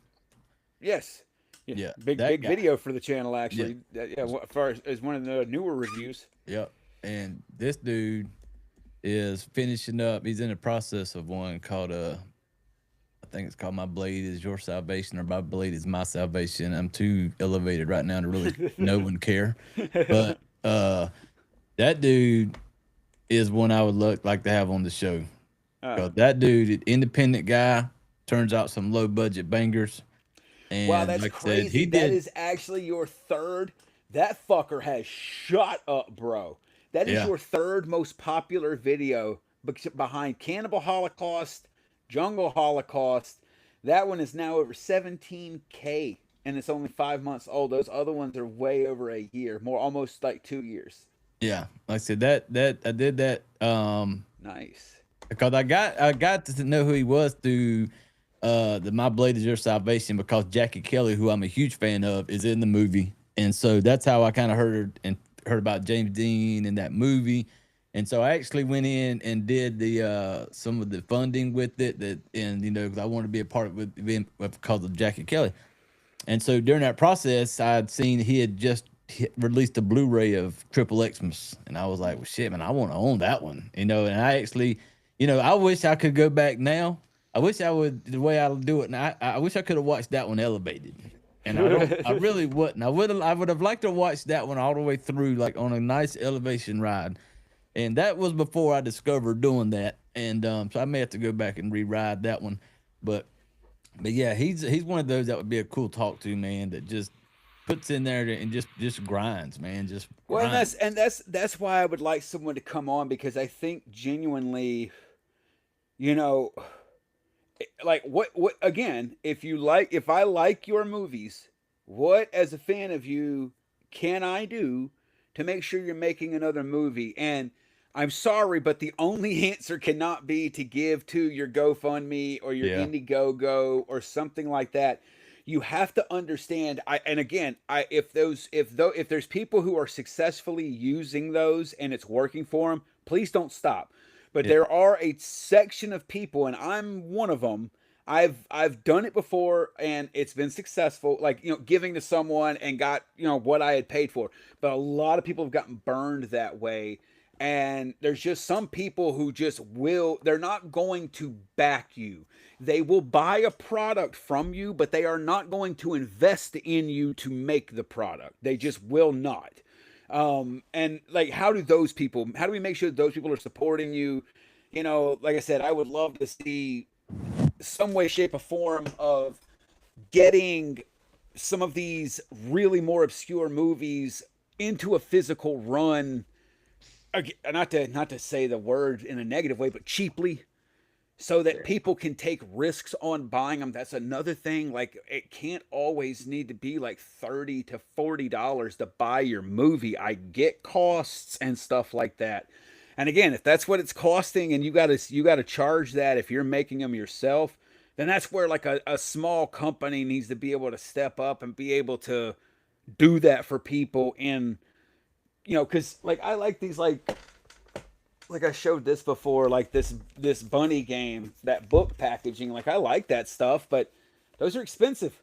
Yes. Yeah, big that guy. video for the channel actually. Yeah, as far as one of the newer reviews. Yep. And this dude is finishing up. He's in the process of one called I think it's called My Blade Is Your Salvation or My Blade Is My Salvation. I'm too elevated right now to really know and care. But that dude is one I would like to have on the show. That dude, independent guy, turns out some low budget bangers. And Wow, that's like I crazy. said, he That did. is actually your third. That fucker has shot up, bro. That is Yeah. your third most popular video behind Cannibal Holocaust, Jungle Holocaust. That one is now over 17K, and it's only 5 months old. Those other ones are way over a year, more almost like 2 years. Yeah, like I said, that I did that Nice. because I got to know who he was through the My Blade Is Your Salvation, because Jackie Kelly, who I'm a huge fan of, is in the movie. And so that's how I kind of heard about James Dean in that movie. And so I actually went in and did the some of the funding with it, and because I wanted to be a part of it because of Jackie Kelly. And so during that process, I'd seen he had just released a Blu-ray of Triple Xmas, and I was like, well, shit, man, I want to own that one, And I actually, I wish I could go back now. I wish I would, the way I do it, and I wish I could have watched that one elevated. And I really wouldn't. I would have liked to watch that one all the way through, like on a nice elevation ride. And that was before I discovered doing that. And so I may have to go back and re-ride that one. But yeah, he's one of those that would be a cool talk to, man, that just puts in there and just grinds, man. Just Well, grinds. and that's why I would like someone to come on, because I think genuinely, like what again, if I like your movies, what as a fan of you can I do to make sure you're making another movie? And I'm sorry, but the only answer cannot be to give to your GoFundMe or your Yeah. Indiegogo or something like that. You have to understand. If there's people who are successfully using those and it's working for them, please don't stop. But there are a section of people, and I'm one of them. I've done it before and it's been successful, like giving to someone and got what I had paid for. But a lot of people have gotten burned that way. And there's just some people who they're not going to back you. They will buy a product from you, but they are not going to invest in you to make the product. They just will not. And like, how do we make sure that those people are supporting you? Like I said, I would love to see some way, shape, or form of getting some of these really more obscure movies into a physical run. Not to say the word in a negative way, but cheaply, so that people can take risks on buying them. That's another thing. Like, it can't always need to be like $30 to $40 to buy your movie. I get costs and stuff like that. And again, if that's what it's costing and you gotta charge that if you're making them yourself, then that's where like a small company needs to be able to step up and be able to do that for people. And because like I like these, like I showed this before, like this bunny game, that book packaging. Like, I like that stuff, but those are expensive.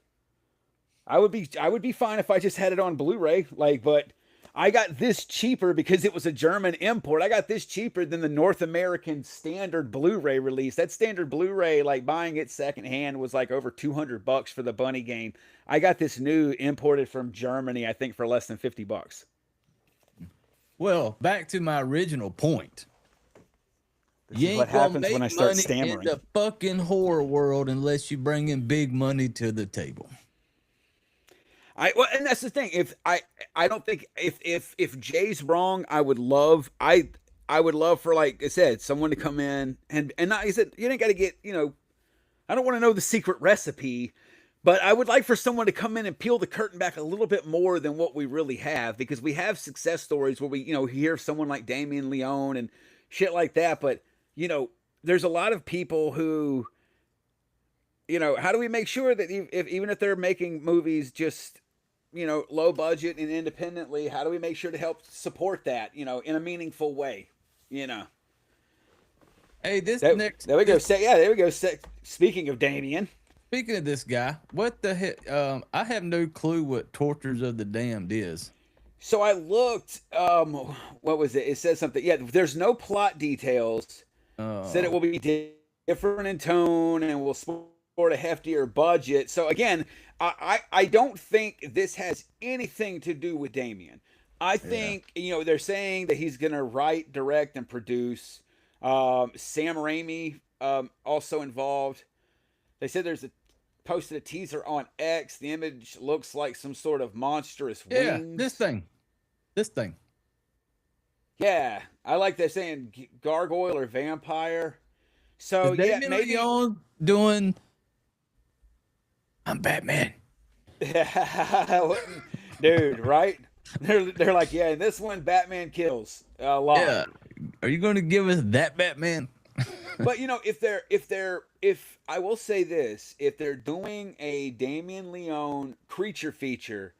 I would be fine if I just had it on Blu-ray, but I got this cheaper because it was a German import. I got this cheaper than the North American standard Blu-ray release. That standard Blu-ray, like buying it secondhand, was like over $200 for the bunny game. I got this new imported from Germany, I think, for less than $50. Well, back to my original point. This is what happens when I start stammering. In the fucking horror world unless you bring in big money to the table. And that's the thing. I don't think if Jay's wrong, I would love for, like I said, someone to come in and not, he said, you ain't got to get, I don't want to know the secret recipe, but I would like for someone to come in and peel the curtain back a little bit more than what we really have, because we have success stories where we, hear someone like Damien Leone and shit like that. But, there's a lot of people who, how do we make sure that even if they're making movies just, low budget and independently, how do we make sure to help support that, in a meaningful way, Hey, there we go. There we go. Speaking of Damien. Speaking of this guy, what the heck? I have no clue what Tortures of the Damned is. So I looked. What was it? It says something. Yeah, there's no plot details. Said it will be different in tone and will support a heftier budget. So again, I don't think this has anything to do with Damien. I think they're saying that he's gonna write, direct, and produce. Sam Raimi also involved. They said there's posted a teaser on X. The image looks like some sort of monstrous wings. Yeah, this thing. Yeah, I like that saying gargoyle or vampire. So Is yeah, Damien maybe. Leone doing? I'm Batman. Dude, right? They're like, yeah, in this one, Batman kills a lot. Yeah. Are you going to give us that Batman? But if I will say this, if they're doing a Damien Leone creature feature,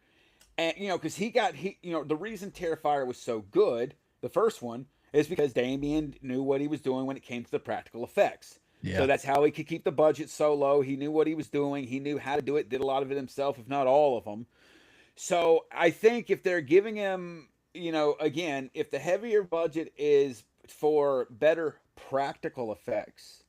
and because the reason Terrifier was so good, the first one, is because Damien knew what he was doing when it came to the practical effects. Yeah. So that's how he could keep the budget so low. He knew what he was doing. He knew how to do it. Did a lot of it himself, if not all of them. So I think if they're giving him, again, if the heavier budget is for better practical effects,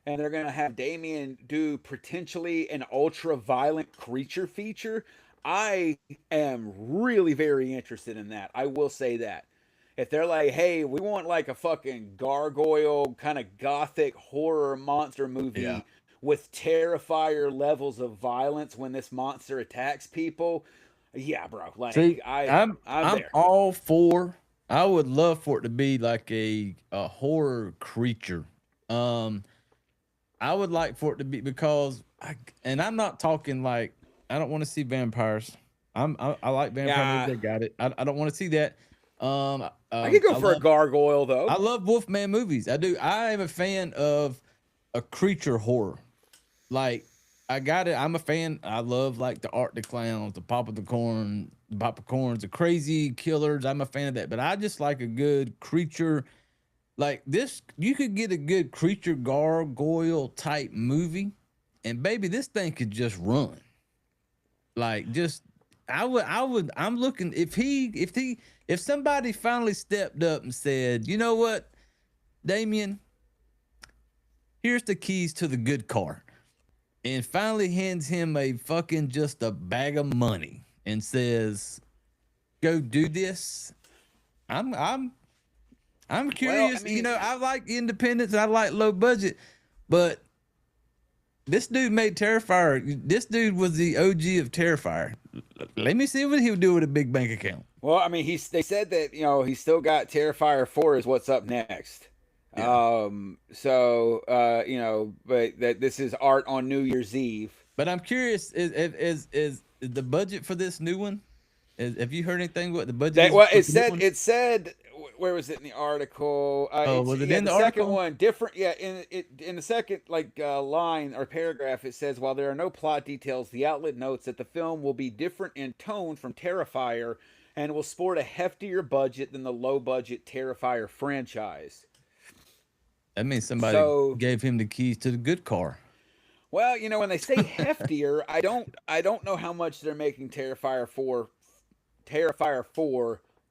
and they're going to have Damien do potentially an ultra violent creature feature, I am really very interested in that. I will say that. If they're like, hey, we want like a fucking gargoyle kind of gothic horror monster movie with Terrifier levels of violence when this monster attacks people, yeah, bro. Like, See, I'm there. all for. I would love for it to be like a horror creature. I would like for it to be because I'm not talking like I don't want to see vampires. I like vampire movies. I got it. I don't want to see that. I could go for a gargoyle though. I love Wolfman movies. I do. I am a fan of a creature horror. Like I got it. I'm a fan. I love like the Art the Clowns, the Popcorns, the crazy killers. I'm a fan of that. But I just like a good creature like this. You could get a good creature gargoyle type movie, and baby, this thing could just run. Like just I'm looking if somebody finally stepped up and said, you know what, Damien, here's the keys to the good car, and finally hands him a fucking just a bag of money and says, go do this. I'm curious. Well, I like independence, I like low budget, but this dude made Terrifier. This dude was the OG of Terrifier. Let me see what he'll do with a big bank account. Well, I mean, they said that he's still got Terrifier 4 is what's up next. Yeah. But that this is art on New Year's Eve. But I'm curious, is the budget for this new one? Have you heard anything what the budget is? Well, for it said where was it in the article? Was it in the second article? one different? Yeah, in the second line or paragraph, it says while there are no plot details, the outlet notes that the film will be different in tone from Terrifier and will sport a heftier budget than the low budget Terrifier franchise. That means somebody gave him the keys to the good car. Well, when they say heftier, I don't know how much they're making Terrifier 4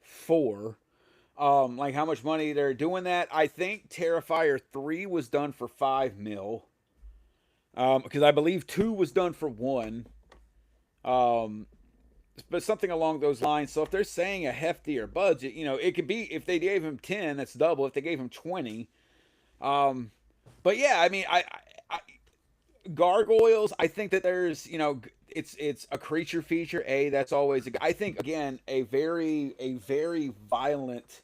for. Like how much money they're doing that. I think Terrifier 3 was done for $5 million. Because I believe 2 was done for 1. But something along those lines. So if they're saying a heftier budget, it could be if they gave him 10, that's double. If they gave him 20. But yeah, I mean, I gargoyles, I think that there's, it's a creature feature. That's always I think again a very violent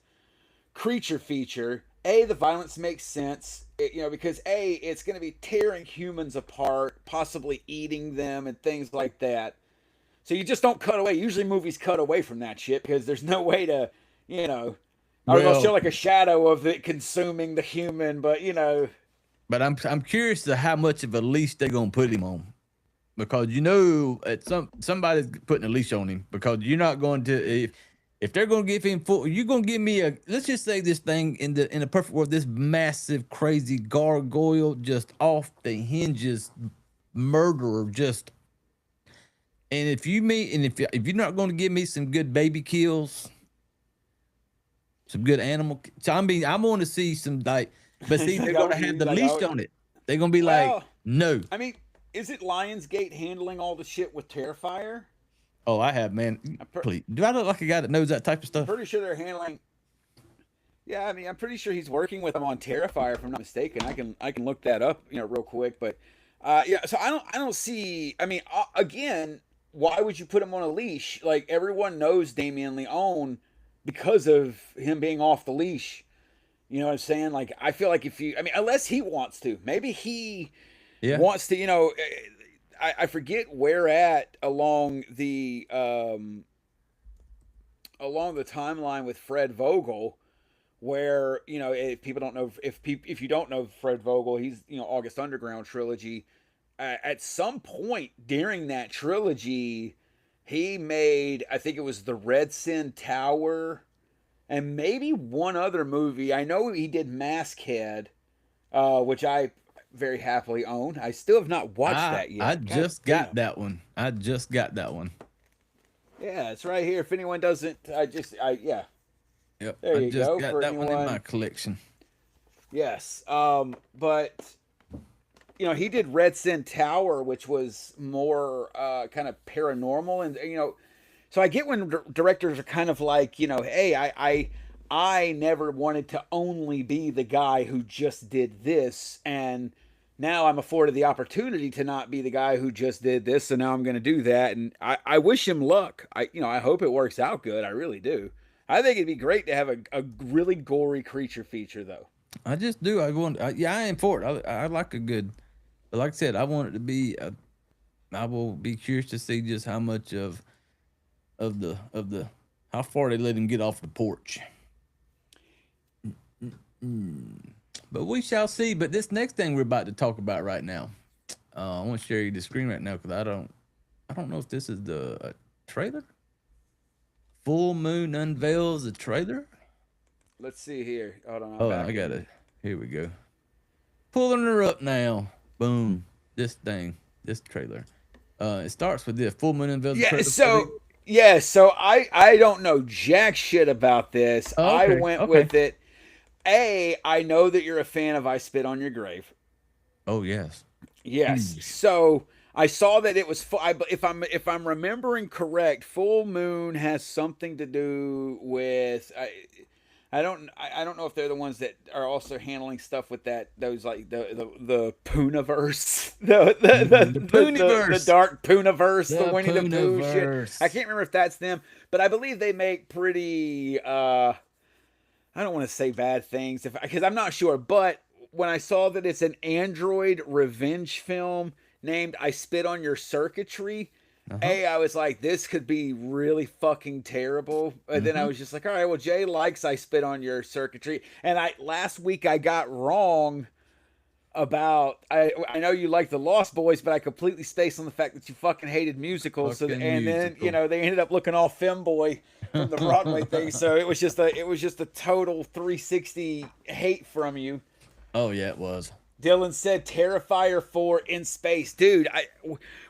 creature feature. The violence makes sense, because it's going to be tearing humans apart, possibly eating them and things like that. So you just don't cut away. Usually movies cut away from that shit because there's no way to, I was gonna show like a shadow of it consuming the human, but But I'm curious to how much of a leash they're gonna put him on, because somebody's putting a leash on him, because you're not going to if they're gonna give him full, you're gonna give me let's just say this thing in the perfect world, this massive crazy gargoyle just off the hinges murderer. Just and if if you're not going to give me some good baby kills, some good animal, so I want to see some like, but see they're going to have the leash on it. They're going to be like, Well, no. I mean, is it Lionsgate handling all the shit with Terrifier? Oh, I have, man. Please, do I look like a guy that knows that type of stuff? Pretty sure they're handling. Yeah, I mean, I'm pretty sure he's working with them on Terrifier, if I'm not mistaken. I can look that up, real quick. But yeah, so I don't see. I mean, again, why would you put him on a leash? Like everyone knows Damien Leone because of him being off the leash. You know what I'm saying? Like I feel like unless he wants to, maybe he wants to. I forget where at along the timeline with Fred Vogel, where if people don't know, if you don't know Fred Vogel, he's August Underground trilogy. At some point during that trilogy, he made, I think it was the Red Sin Tower, and maybe one other movie. I know he did Maskhead, which I very happily own. I still have not watched that yet. I just got that one. Yeah, it's right here. If anyone doesn't, yeah. Yep. There I you just go. got For that one anyone. in my collection. Yes. But he did Red Sin Tower, which was more kind of paranormal, and so I get when directors are kind of like, hey, I never wanted to only be the guy who just did this, and now I'm afforded the opportunity to not be the guy who just did this, so now I'm going to do that, and I wish him luck. I hope it works out good. I really do. I think it'd be great to have a really gory creature feature, though. I just do. I am for it. I like a good, but like I said, I want it to be. I will be curious to see just how much of the how far they let him get off the porch. But we shall see. But this next thing we're about to talk about right now, I want to share you the screen right now because I don't know if this is the trailer. Full Moon unveils a trailer. Let's see here. Hold on. Oh, I got it. Here we go. Pulling her up now. Boom. This trailer. It starts with this. Full Moon unveils a trailer. So I don't know jack shit about this. Oh, okay. I went with it. I know that you're a fan of I Spit on Your Grave. Oh, yes. Yes. So I saw that it was if I'm remembering correct, Full Moon has something to do with I don't know if they're the ones that are also handling stuff with those like the Poonaverse, the Pooniverse, the dark Poonaverse, the Winnie the Pooh shit. I can't remember if that's them, but I believe they make pretty I don't want to say bad things because I'm not sure, but when I saw that it's an android revenge film named I Spit on Your Circuitry, I was like, this could be really fucking terrible. And then I was just like, all right, well, Jay likes I Spit on Your Circuitry. And last week I got wrong about, I know you like the Lost Boys, but I completely spaced on the fact that you fucking hated musicals. Then, they ended up looking all femboy from the Broadway thing. So it was just a total 360 hate from you. Oh, yeah, it was. Dylan said Terrifier 4 in space. Dude,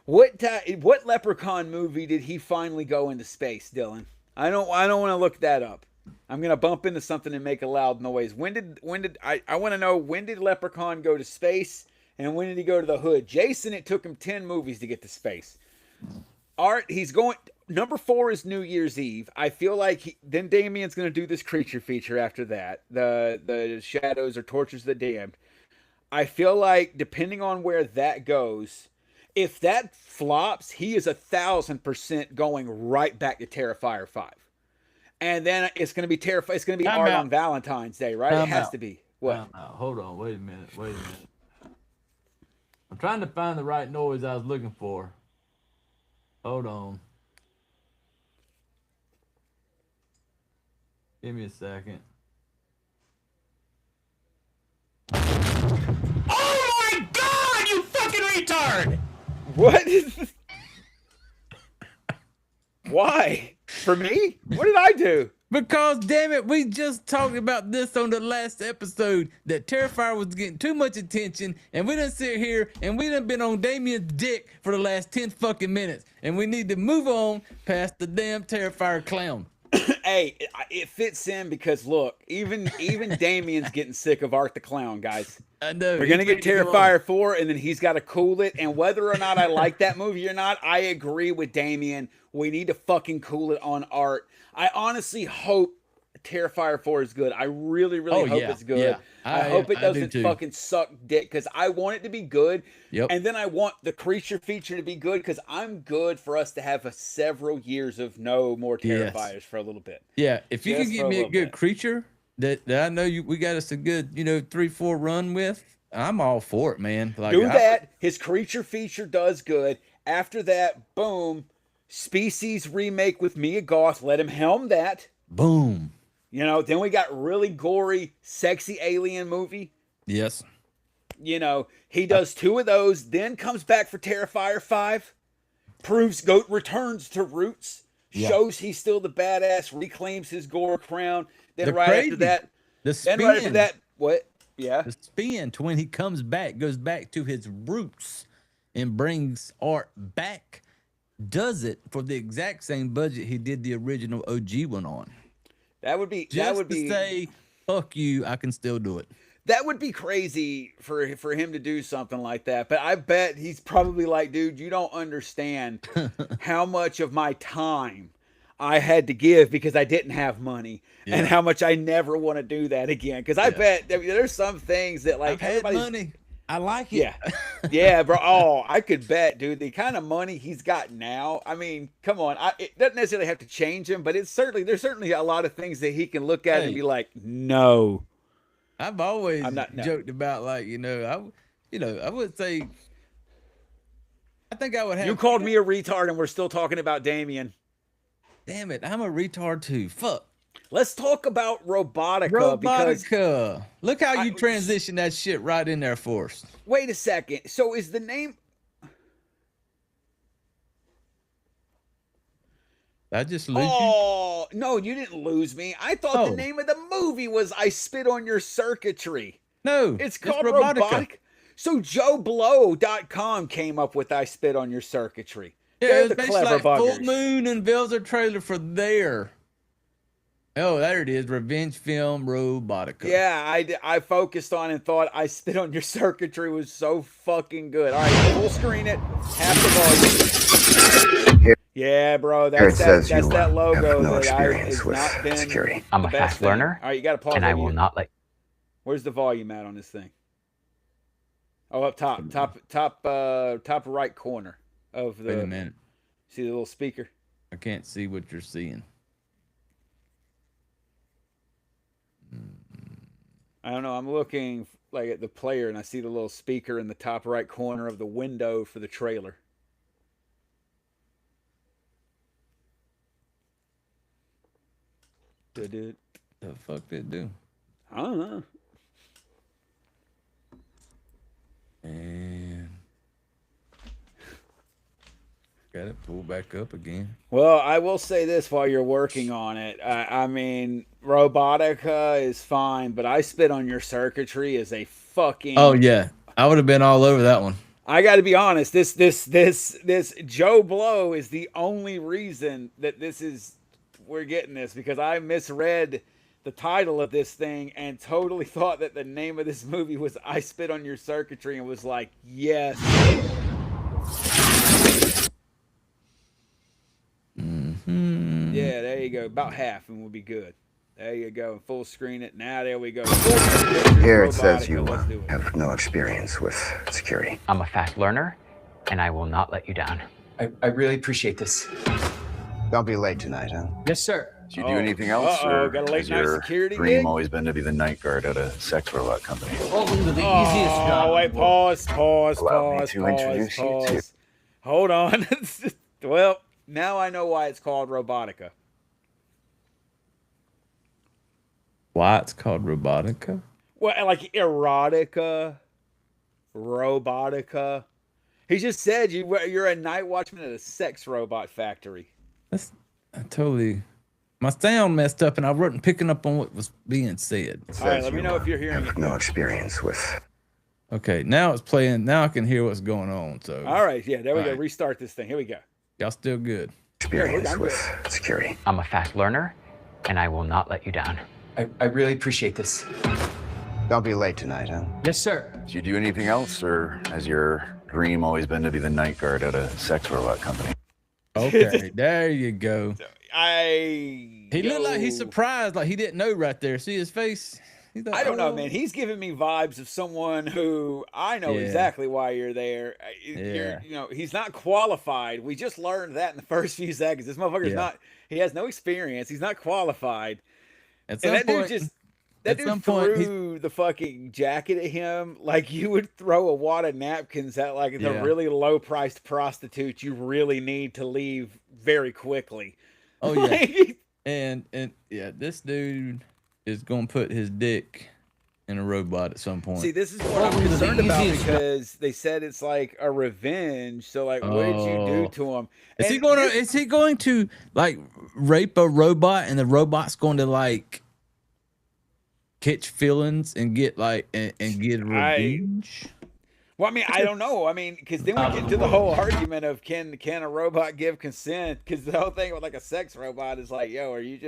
what Leprechaun movie did he finally go into space, Dylan? I don't want to look that up. I'm going to bump into something and make a loud noise. I want to know, when did Leprechaun go to space and when did he go to the hood? Jason, it took him 10 movies to get to space. Art, he's going, number 4 is New Year's Eve. I feel like then Damien's going to do this creature feature after that. The Shadows or Tortures of the Damned. I feel like depending on where that goes, if that flops, he is 1,000% going right back to Terrifier 5. And then it's going to be Terrifier. It's going to be Art on Valentine's Day, right? It has to be. What? Hold on. Wait a minute. I'm trying to find the right noise I was looking for. Hold on. Give me a second. Oh my God, you fucking retard! What? Why? For me? What did I do? Because damn it, we just talked about this on the last episode that Terrifier was getting too much attention, and we done sit here and we done been on Damien's dick for the last 10 fucking minutes, and we need to move on past the damn Terrifier clown. Hey, it fits in because look, even Damien's getting sick of Art the Clown, guys. I know. We're gonna get Terrifier 4, and then he's got to cool it. And whether or not I like that movie or not, I agree with Damien. We need to fucking cool it on Art. I honestly hope Terrifier 4 is good. I really, really hope it's good. Yeah. I hope it doesn't do fucking suck dick because I want it to be good. Yep. And then I want the creature feature to be good because I'm good for us to have several years of no more Terrifiers for a little bit. Yeah, if you Just can for give a me a little good bit. creature that I know we got us a good 3-4 run with, I'm all for it, man. Like Do that. His creature feature does good. After that, boom, Species remake with Mia Goth. Let him helm that. Boom. Then we got really gory, sexy alien movie. Yes. He does 2 of those, then comes back for Terrifier 5, returns to roots, shows he's still the badass, reclaims his gore crown. Then after that, what? Yeah. The spin to when he comes back, goes back to his roots and brings Art back, does it for the exact same budget he did the original OG one on. That would be say, fuck you, I can still do it. That would be crazy for him to do something like that. But I bet he's probably like, dude, you don't understand how much of my time I had to give because I didn't have money, and how much I never want to do that again. Because I bet there's some things that like I've had money. I like it. Yeah, yeah, bro. Oh, I could bet, dude. The kind of money he's got now. I mean, come on. It doesn't necessarily have to change him, but there's certainly a lot of things that he can look at and be like, no. I've always joked about I would say. I think I would have. You called me a retard, and we're still talking about Damien. Damn it, I'm a retard too. Fuck. Let's talk about Robotica. Because look how you transition that shit right in there for us. Wait a second. So is the name? I just lose you? Oh no, you didn't lose me. I thought the name of the movie was "I Spit on Your Circuitry." No, it's called Robotica. So JoeBlow.com came up with "I Spit on Your Circuitry." Yeah, They're it's the clever like buggers. Full Moon unveils a trailer for there. Oh, there it is. Revenge film Robotica. Yeah, I focused on and thought "I Spit on Your Circuitry" was so fucking good. All right, full screen it, half the volume. Yeah, bro, that's that logo no that experience with not been security. I'm a the best fast learner, All right, you got to pause. and I will not let. Where's the volume at on this thing? Oh, up top right corner of the. Wait a minute. See the little speaker? I can't see what you're seeing. I don't know. I'm looking like at the player, and I see the little speaker in the top right corner of the window for the trailer. The fuck did it do? I don't know. And got it pulled back up again. Well, I will say this while you're working on it. I mean, Robotica is fine, but "I Spit on Your Circuitry" is a fucking. Oh yeah, I would have been all over that one. I got to be honest. This Joe Blow is the only reason that we're getting this, because I misread the title of this thing and totally thought that the name of this movie was "I Spit on Your Circuitry" and was like, yes. Mm-hmm. Yeah, there you go. About half and we'll be good. There you go. Full screen it. Now there we go. Here it says you have no experience with security. I'm a fast learner, and I will not let you down. I really appreciate this. Don't be late tonight, huh? Yes, sir. Do you do anything else, or got a late has night your security dream gig? always been to be the night guard at a sex robot company? Welcome to the easiest job. Oh, wait, pause. Allow me to introduce you to- Hold on. Well, now I know why it's called Robotica. Why it's called Robotica? Well, like erotica, robotica. He just said you're a night watchman at a sex robot factory. I totally My sound messed up, and I wasn't picking up on what was being said. All right, let me know if you're hearing have it. no experience with. Okay, now it's playing. Now I can hear what's going on. So. All right, yeah, there we go. Right. Restart this thing. Here we go. Y'all still good? Experience with security. I'm a fast learner, and I will not let you down. I really appreciate this. Don't be late tonight, huh? Yes, sir. Did you do anything else, or has your dream always been to be the night guard at a sex robot company? Okay, there you go. He He looked like he's surprised, like he didn't know right there. See his face? He's like, I don't know, "Oh." man. He's giving me vibes of someone who I know Yeah. exactly why you're there. Yeah. You know, he's not qualified. We just learned that in the first few seconds. This motherfucker's Yeah. not. He has no experience. He's not qualified. At And some that point, dude just. That at dude some point, threw the fucking jacket at him like you would throw a wad of napkins at like the Yeah. really low priced prostitute you really need to leave very quickly. Oh yeah, Like, and yeah, this dude is gonna put his dick in a robot at some point. see, this is what I'm concerned about because they said it's like a revenge. So, like, what did you do Oh. to him? Is he And going to? this- Is he going to like rape a robot, and the robot's going to like catch feelings and get like and get revenge? Well, I mean, I don't know. I mean, because then we get into the whole argument of can a robot give consent? Because the whole thing with like a sex robot is like, yo, are you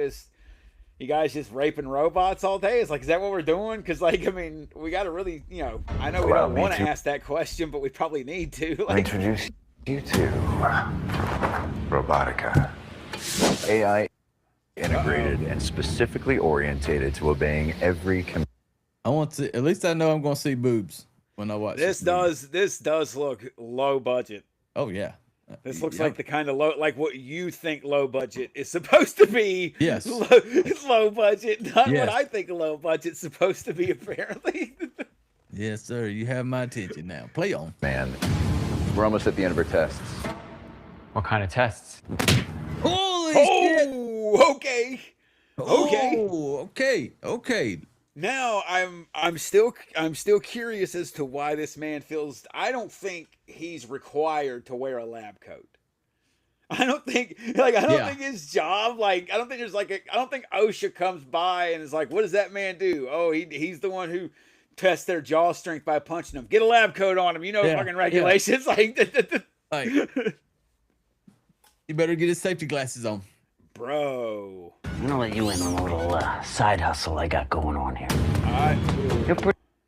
guys just raping robots all day? It's like, is that what we're doing? Because like, I mean, we got to really, you know, I know we Allow don't me want to to- ask that question, but we probably need to. I'll Like, introduce you to Robotica. AI integrated and specifically orientated to obeying every command. I want to. At least I know I'm going to see boobs when I watch this movie. does look low budget. Oh yeah. This looks Yeah. like the kind of low, like what you think low budget is supposed to be. Yes. Low budget, not Yes. what I think low budget's supposed to be. Apparently. Yes, sir. You have my attention now. Play on. Man, we're almost at the end of our tests. What kind of tests? Holy shit! Oh, okay. Okay. Oh, okay. Okay. Now I'm still curious as to why this man feels. I don't think he's required to wear a lab coat. I don't think Yeah. think his job, like I don't think there's like I don't think OSHA comes by and is like, what does that man do? Oh, he's the one who tests their jaw strength by punching them. Get a lab coat on him. You know Yeah, fucking regulations. Like Like, you better get his safety glasses on. bro. I'm gonna let you in on a little side hustle I got going on here.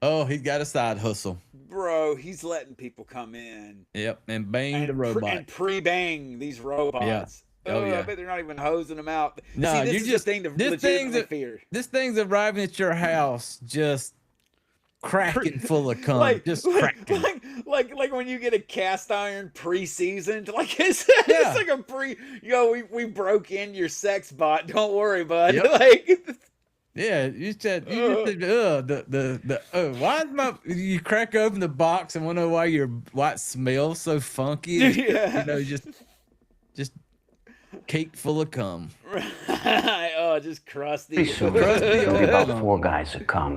Oh, he's got a side hustle. Bro, he's letting people come in Yep, and bang the and, robot. and pre-bang these robots. Oh, yeah. I bet they're not even hosing them out. No, See, this you is just the thing to this legitimately thing's fear. this thing's arriving at your house just cracking full of cum, just cracking. Like when you get a cast iron pre-seasoned, like it's, Yeah. it's like a pre. We broke in your sex bot. Don't worry, bud. Yep. Like Yeah, you just said why is my you crack open the box and wonder why your white smells so funky? Yeah. You know, just cake full of cum. oh, just crusty. Pretty soon, Crusty there'll be old about 4 guys that come.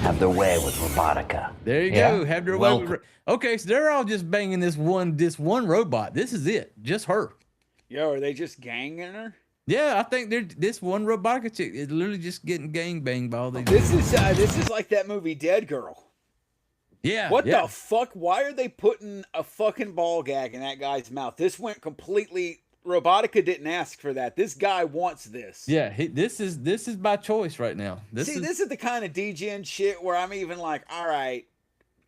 Have their way with Robotica. There you Yeah? go. Have your way. Welcome. Okay, so they're all just banging this one robot. This is it, just her. Yo, are they just ganging her? Yeah, I think they're this one robotica chick is literally just getting gang banged by all these. This is like that movie Dead Girl. Yeah. What yeah. the fuck? Why are they putting a fucking ball gag in that guy's mouth? This went completely. Robotica didn't ask for that. This guy wants this. Yeah, this is by choice right now. This is the kind of DGen shit where I'm even like, all right,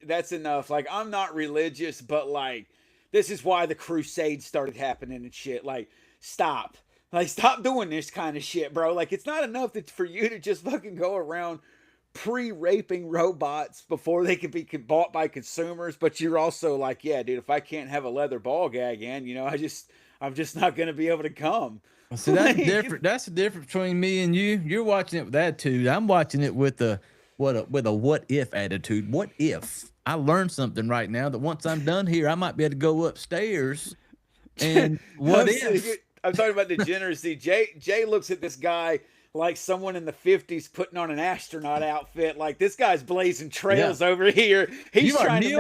that's enough. Like, I'm not religious, but like, this is why the Crusades started happening and shit. Like, stop. Like, stop doing this kind of shit, bro. Like, it's not enough for you to just fucking go around pre-raping robots before they can be bought by consumers, but you're also like, yeah, dude, if I can't have a leather ball gag in, you know, I'm just not gonna be able to come. See, that's different. That's the difference between me and you. You're watching it with attitude. I'm watching it with a what if attitude. What if I learned something right now that once I'm done here, I might be able to go upstairs and what if? I'm talking about degeneracy. Jay looks at this guy like someone in the 50s putting on an astronaut outfit. Like, this guy's blazing trails over here. He's trying to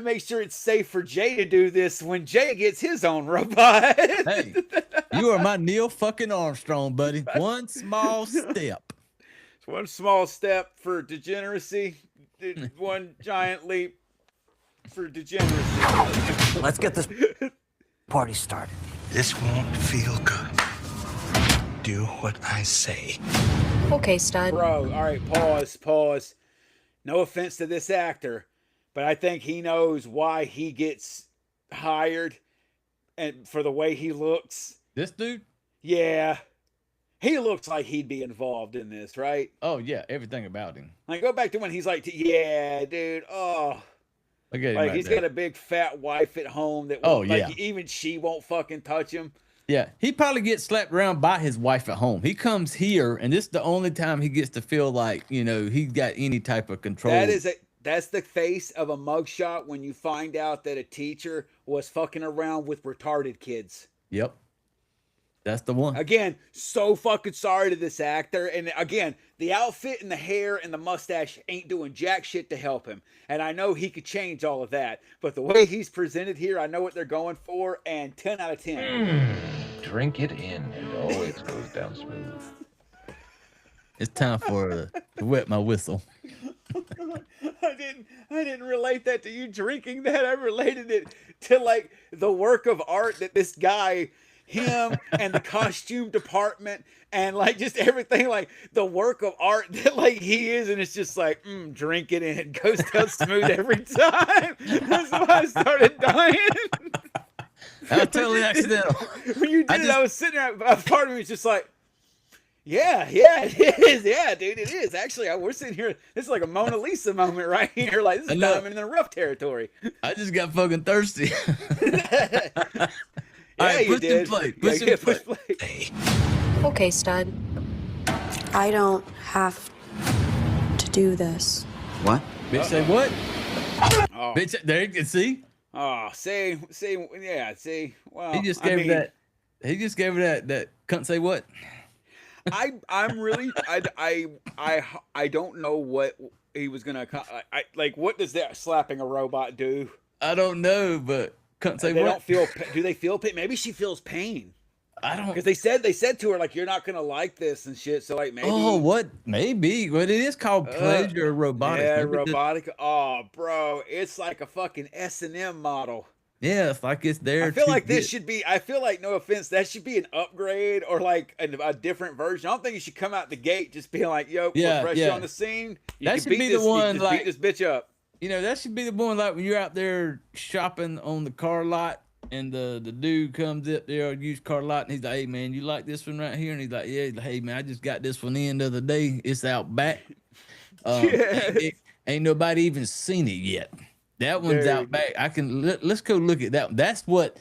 make sure it's safe for Jay to do this when Jay gets his own robot. Hey, you are my Neil fucking Armstrong, buddy. One small step. It's one small step for degeneracy, one giant leap for degeneracy. Let's get this party started. This won't feel good. Do what I say. Okay, stud. Bro, all right, pause. No offense to this actor, but I think he knows why he gets hired and for the way he looks. This dude? Yeah. He looks like he'd be involved in this, right? Oh, yeah, everything about him. Like, go back to when he's like, yeah, dude, like, he's got a big fat wife at home that even she won't fucking touch him. Yeah, he probably gets slapped around by his wife at home. He comes here, and this is the only time he gets to feel like, he's got any type of control. That's the face of a mugshot when you find out that a teacher was fucking around with retarded kids. Yep. That's the one. Again, so fucking sorry to this actor. And again, the outfit and the hair and the mustache ain't doing jack shit to help him. And I know he could change all of that. But the way he's presented here, I know what they're going for. And 10 out of 10. Drink it in. It always goes down smooth. It's time for to wet my whistle. I didn't relate that to you drinking that. I related it to like the work of art that this guy, him and the costume department and like just everything, like the work of art that like he is, and it's just like drink it in, goes down smooth every time. That's why I started dying. That was totally accidental. When you did it, I was sitting there, part of me was just like, yeah, it is. Yeah, dude, it is. Actually, we're sitting here. This is like a Mona Lisa moment right here. Like, this is diamond in the rough territory. I just got fucking thirsty. Yeah, right, you did. Push play. Okay, stud. I don't have to do this. What? Bitch, say what? Oh. Bitch, there you can see. Oh, see, yeah, see. Well, He just gave her that. He just gave her that. Can't say what. I'm really. I don't know what he was gonna. Like. What does that slapping a robot do? I don't know, but can't say they what. Don't feel. Do they feel pain? Maybe she feels pain. I don't. Because they said to her like, you're not gonna like this and shit. So like maybe. Oh, what? Maybe. But it is called pleasure robotics. Yeah, maybe robotic. Oh, bro, it's like a fucking S&M model. Yeah, it's like it's there. I feel like this should be. I feel like, no offense, that should be an upgrade or like a different version. I don't think you should come out the gate just being like, "Yo, we're fresh on the scene." That should be the one like beat this bitch up. That should be the one like when you're out there shopping on the car lot and the dude comes up there or used car lot and he's like, "Hey man, you like this one right here?" And he's like, "Yeah." He's like, "Hey man, I just got this one in the other day. It's out back. Ain't nobody even seen it yet." That one's out back. Let's go look at that one. That's what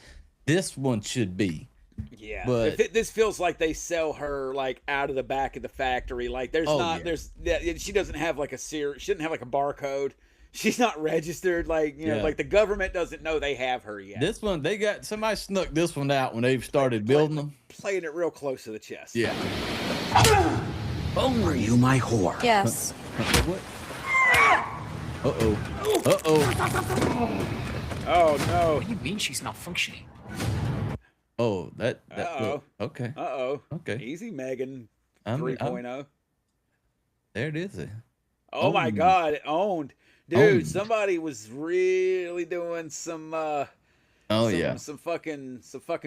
this one should be. Yeah, but this feels like they sell her like out of the back of the factory. Like she doesn't have like she doesn't have like a barcode. She's not registered. Like like the government doesn't know they have her yet. This one somebody snuck this one out when they started building them. Playing it real close to the chest. Yeah. Are you my whore? Yes. What? Uh-oh. Oh, no. What do you mean she's not functioning? Oh, that okay. Okay. Easy, Megan 3.0. There it is. Oh, my God. It owned. Dude, somebody was really doing some some fucking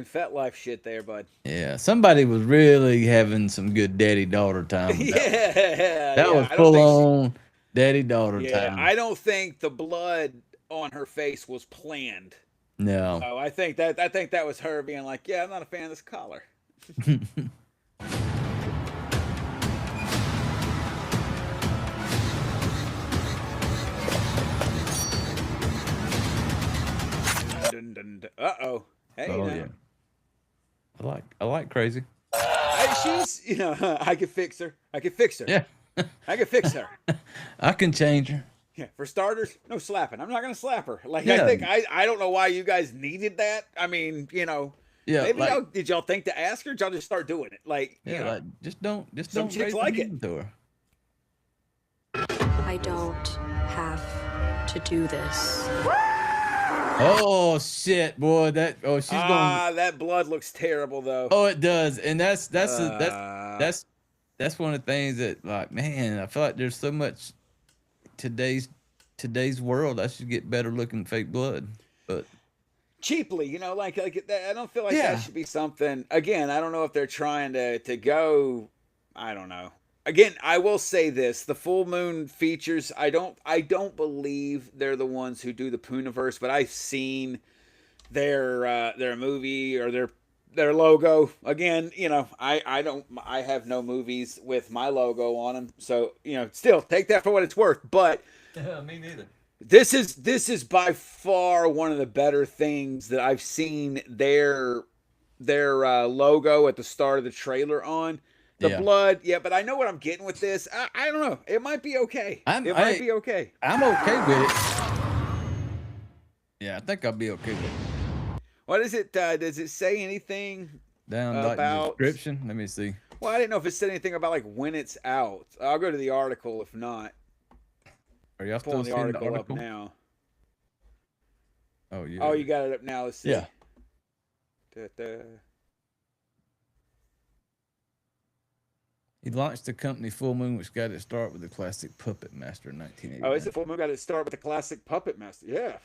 fat life shit there, bud. Yeah, somebody was really having some good daddy-daughter time. That was full on daddy-daughter time. I don't think the blood on her face was planned. No. So I think that was her being like, "Yeah, I'm not a fan of this collar." Uh-oh. Hey, yeah. I like crazy. Hey, she's, I could fix her. Yeah. I could fix her. I can change her. Yeah, for starters, no slapping. I'm not gonna slap her. Like, I think I don't know why you guys needed that. I mean, Yeah, Maybe like, did y'all think to ask her? Did y'all just start doing it? Like, yeah, you know, like just some don't chicks raise like your it. hand to her. I don't have to do this. Oh shit, boy! She's going. that blood looks terrible though. Oh, it does, and that's one of the things that, like, man, I feel like there's so much today's world. I should get better looking fake blood, but Cheaply, you know, like that, I don't feel like Yeah. that should be something. Again, I don't know if they're trying to go. I don't know. Again, I will say this: the full moon features. I don't believe they're the ones who do the Pooniverse, but I've seen their movie or their logo. Again, you know, I have no movies with my logo on them, so you know, still take that for what it's worth. But yeah, me neither. this is by far one of the better things that I've seen their logo at the start of the trailer on. The blood, yeah, but I know what I'm getting with this. I don't know. It might be okay. It might be okay. I'm okay with it. Yeah, I think I'll be okay with it. What is it? Does it say anything Down like the about description? Let me see. Well, I didn't know if it said anything about like when it's out. I'll go to the article if not. Are y'all still Pulling the seeing article, the article up now? Oh yeah. Oh, you got it up now. Let's see. Yeah. Da-da. He launched the company Full Moon, which got its start with the classic Puppet Master in 1980. Oh, is it Full Moon got to start with the classic Puppet Master? Yeah.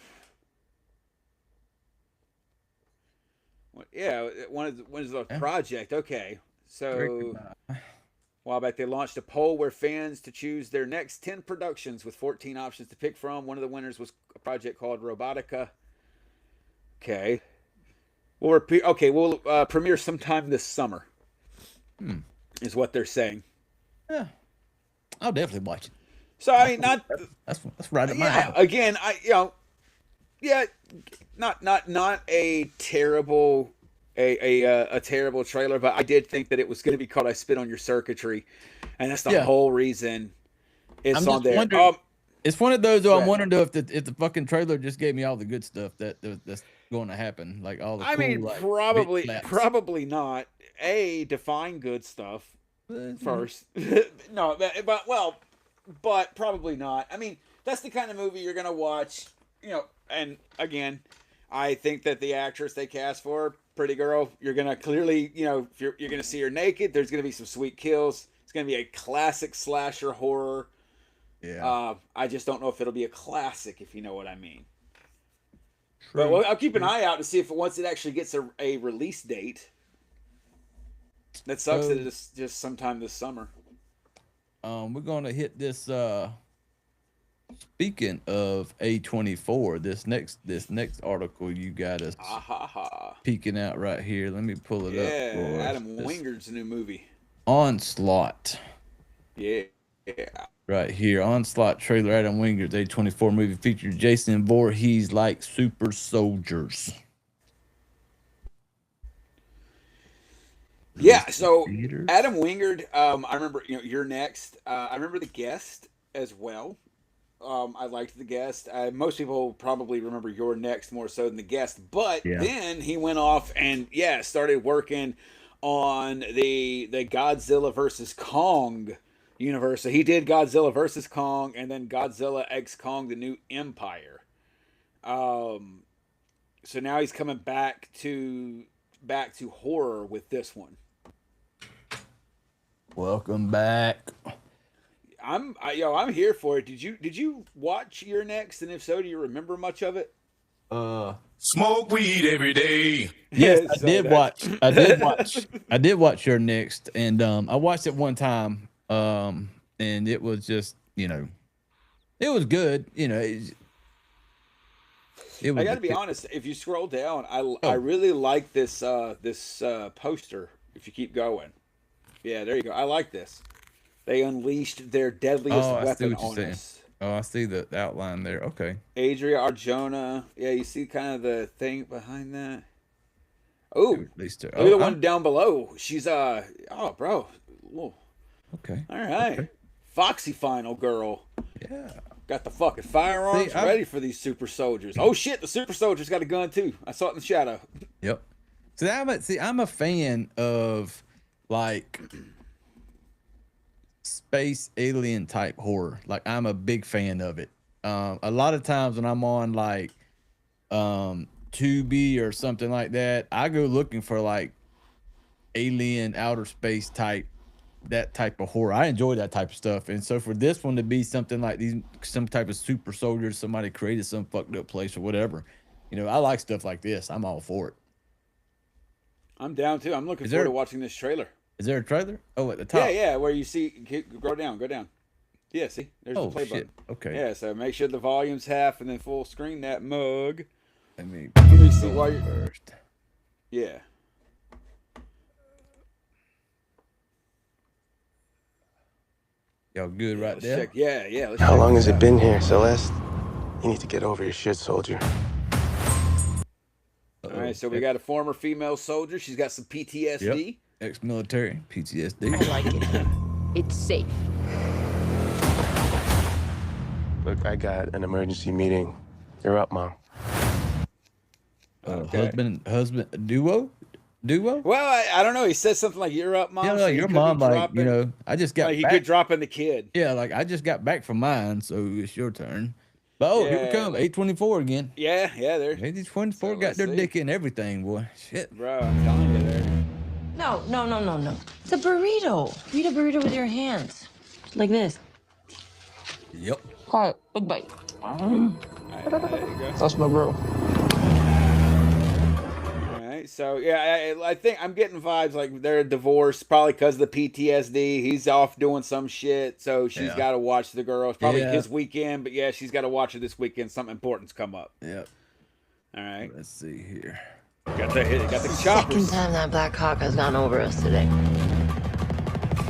Yeah, one is the project. Okay, so a while back they launched a poll where fans to choose their next 10 productions with 14 options to pick from. One of the winners was a project called Robotica. Okay, we'll premiere sometime this summer. Is what they're saying. Yeah, I'll definitely watch it. So I mean, that's right at my alley. Again, not a terrible a terrible trailer, but I did think that it was going to be called "I Spit on Your Circuitry," and that's the whole reason it's on there. It's one of those. I'm wondering though if the fucking trailer just gave me all the good stuff that's going to happen, like all the. I mean, like, probably not. Define good stuff first. No, but probably not. I mean, that's the kind of movie you're gonna watch, you know. And again, I think that the actress they cast for Pretty Girl, you're gonna clearly, you know, if you're gonna see her naked. There's gonna be some sweet kills. It's gonna be a classic slasher horror. Yeah. I just don't know if it'll be a classic, if you know what I mean. True. But I'll keep an eye out to see if once it actually gets a release date. That sucks that it's just sometime this summer. We're gonna hit this. Speaking of A24, this next article you got us peeking out right here. Let me pull it up. Yeah, Adam Wingard's new movie. Onslaught. Yeah. Right here, Onslaught trailer. Adam Wingard's A24 movie features Jason Voorhees like super soldiers. Yeah, so Adam Wingard, I remember, you know, You're Next. I remember The Guest as well. I liked The Guest. Most people probably remember You're Next more so than The Guest. But then he went off and, started working on the Godzilla versus Kong universe. So he did Godzilla versus Kong and then Godzilla x Kong: The New Empire. So now he's coming back to horror with this one. Welcome back. I'm here for it. Did you watch Your Next? And if so, do you remember much of it? Smoke weed every day. Yes, I did watch. I did watch Your Next, and I watched it one time. And it was just, you know, it was good. You know, it was. I got to be honest. If you scroll down, I really like this poster. If you keep going, yeah, there you go. I like this. They unleashed their deadliest weapon on us. Oh, I see the outline there. Okay. Adria Arjona. Yeah, you see kind of the thing behind that. Oh, look at the one down below. She's bro. Whoa. Okay. All right. Okay. Foxy Final Girl. Yeah. Got the fucking firearms ready for these super soldiers. Oh shit, the super soldiers got a gun too. I saw it in the shadow. Yep. I'm a fan of like space alien type horror. Like I'm a big fan of it. A lot of times when I'm on like Tubi or something like that, I go looking for like alien outer space that type of horror. I enjoy that type of stuff. And so for this one to be something like some type of super soldiers, somebody created some fucked up place or whatever, I like stuff like this. I'm all for it. I'm down too. I'm looking forward to watching this trailer. Is there a trailer? Oh, at the top. Yeah, where you see, go down. Yeah, see, there's the play button. Okay. Yeah, so make sure the volume's half and then full screen that mug. Let me see why you're first. Yeah. Y'all good right there? Check. Yeah. How long has it been here, Celeste? You need to get over your shit, soldier. All right, so we got a former female soldier. She's got some PTSD. Yep. Ex-military PTSD. I like it. It's safe. Look, I got an emergency meeting. You're up, Mom. Husband duo? Well, I don't know. He said something like, "You're up, Mom." Yeah, so your mom, like, I just got he back. could drop in the kid. Yeah, like I just got back from mine, so it's your turn. But here we come, 824 again. Yeah, there. 824 got their dick in everything, boy. Shit. Bro, I'm telling you there. No. It's a burrito. Eat a burrito with your hands. Like this. Yep. Quiet. Big bite. There you go. That's my bro. So yeah, I think I'm getting vibes like they're divorced, probably because of the PTSD. He's off doing some shit, so she's got to watch the girl. It's probably his weekend, but yeah, she's got to watch it this weekend. Something important's come up. Yep. All right. Let's see here. Got the choppers. Second time that Black Hawk has gone over us today.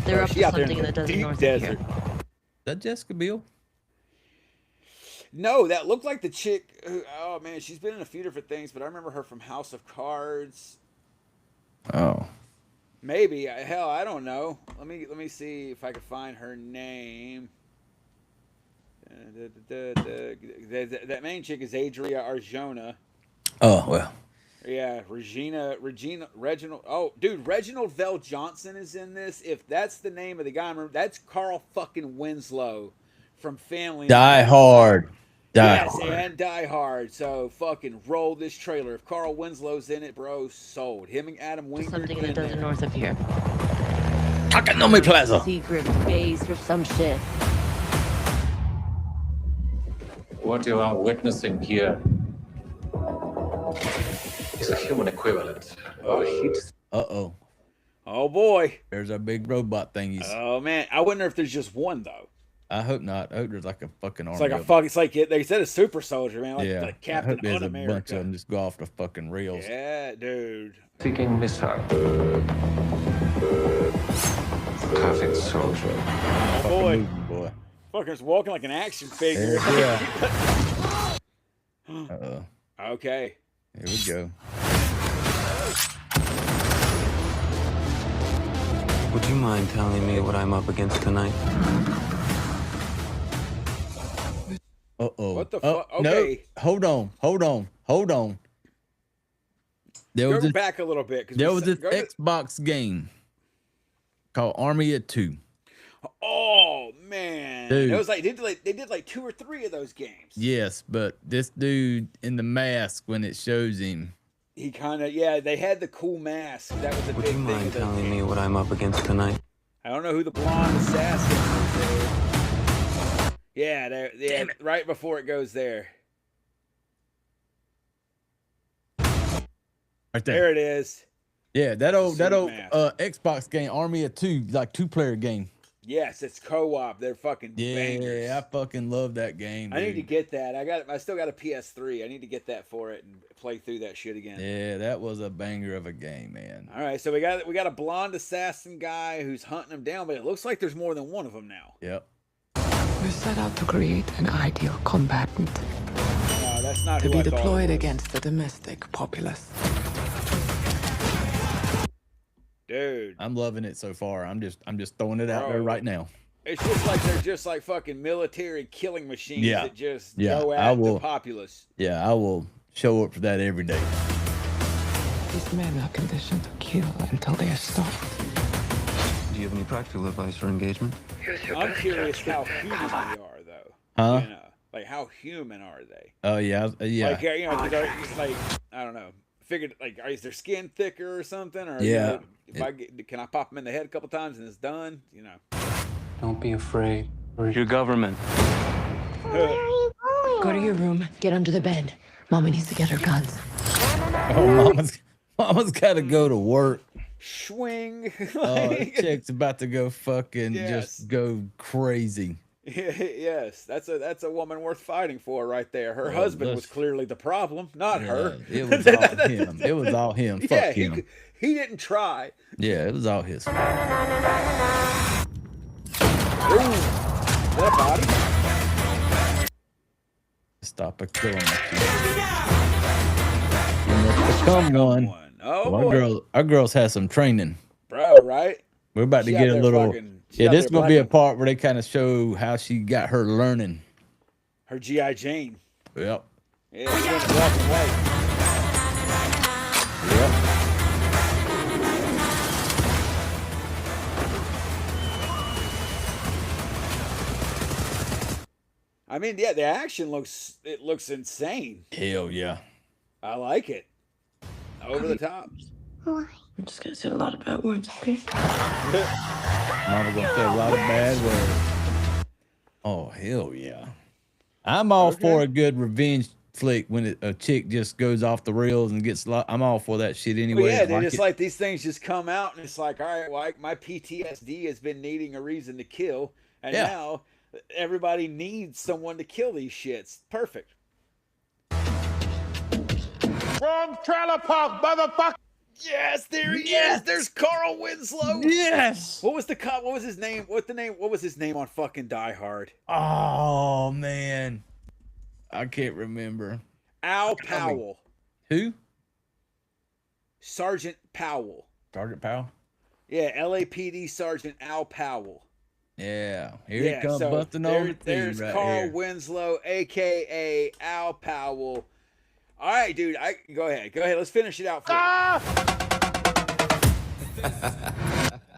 They're up to something in the desert north of here. Is that Jessica Biel? No, that looked like the chick. Oh man, she's been in a few different things, but I remember her from House of Cards. Oh. Maybe. Hell, I don't know. Let me see if I can find her name. That main chick is Adria Arjona. Oh well. Yeah, Reginald. Oh, dude, Reginald Vell Johnson is in this. If that's the name of the guy, I remember that's Carl fucking Winslow from Family. Die Hard. Yes, and Die Hard. So fucking roll this trailer. If Carl Winslow's in it, bro, sold. Him and Adam Wingard. Something in the desert north of here. Takanome Plaza. Secret base or some shit. What you are witnessing here is a human equivalent of a heat. Uh-oh. Oh boy. There's our big robot thingies. Oh man, I wonder if there's just one though. I hope not. I hope there's like a fucking army. It's like they said a super soldier, man. Like Captain I hope there's Un-America. a bunch of them just go off the fucking rails. Yeah, dude. Seeking missile. Perfect soldier. Oh boy. Boy. Fucker's walking like an action figure. Yeah. Uh-oh. Okay. Here we go. Would you mind telling me what I'm up against tonight? Uh-oh. What the fuck? Okay. No. Hold on. Go back a little bit. There was this Xbox game called Army of Two. Oh man, dude. It was like they did like 2 or 3 of those games. Yes, but this dude in the mask, when it shows him, he kind of they had the cool mask. That was a big thing. Would you mind telling me what I'm up against tonight? I don't know who the blonde assassin is. Dude. Yeah, right before it goes there. Right there. There it is. Yeah, that old Xbox game, Army of Two, like 2-player game. Yes, it's co-op. They're fucking bangers. Yeah, I fucking love that game. I need to get that. I still got a PS3. I need to get that for it and play through that shit again. Yeah, that was a banger of a game, man. All right, so we got a blonde assassin guy who's hunting him down, but it looks like there's more than one of them now. Yep. We set out to create an ideal combatant. No, that's not to who be I thought deployed it was. against the domestic populace. Dude, I'm loving it so far. I'm just throwing it out there right now. It's just like they're just like fucking military killing machines that just go at the populace. Yeah, I will show up for that every day. These men are conditioned to kill until they are stopped. Do you have any practical advice for engagement? I'm curious how human they are, though. Huh? You know, like how human are they? Oh yeah, yeah. Like you know, like I don't know. Figured like, is their skin thicker or something? Or Yeah. you know, can I pop them in the head a couple times and it's done? You know. Don't be afraid. We're your government. Go to your room. Get under the bed. Mama needs to get her guns. Oh, mama's got to go to work. Swing. Oh, chick's about to go fucking just go crazy. Yes, that's a woman worth fighting for right there. Her husband was clearly the problem, not her. It was all him. It was all him. Fuck him. He didn't try. Yeah, it was all his. Ooh, is that a body? Stop it, killing Come on. Oh, our girls have some training, bro. Right? We're about to get a little. Yeah, this is gonna be a part where they kind of show how she got her learning. Her GI Jane. Yep. Yeah, she went black and white. Yep. I mean, yeah, the action looks insane. Hell yeah. I like it. Over the top. I'm just gonna say a lot of bad words, okay? Mama gonna say a lot of bad words. Oh hell yeah! I'm all for a good revenge flick when a chick just goes off the rails and gets. I'm all for that shit anyway. Well, yeah, they just like these things just come out and it's like, all right, well, my PTSD has been needing a reason to kill, and now everybody needs someone to kill these shits. Perfect. Wrong trailer park, motherfucker! Yes, there he is. There's Carl Winslow. Yes. What was the cop? What was his name? What was his name on fucking Die Hard? Oh man, I can't remember. Al Powell. Who? Sergeant Powell. Sergeant Powell. Yeah, LAPD Sergeant Al Powell. Yeah, here he comes busting over. There's right Carl here. Winslow, aka Al Powell. All right, dude. Go ahead. Let's finish it out.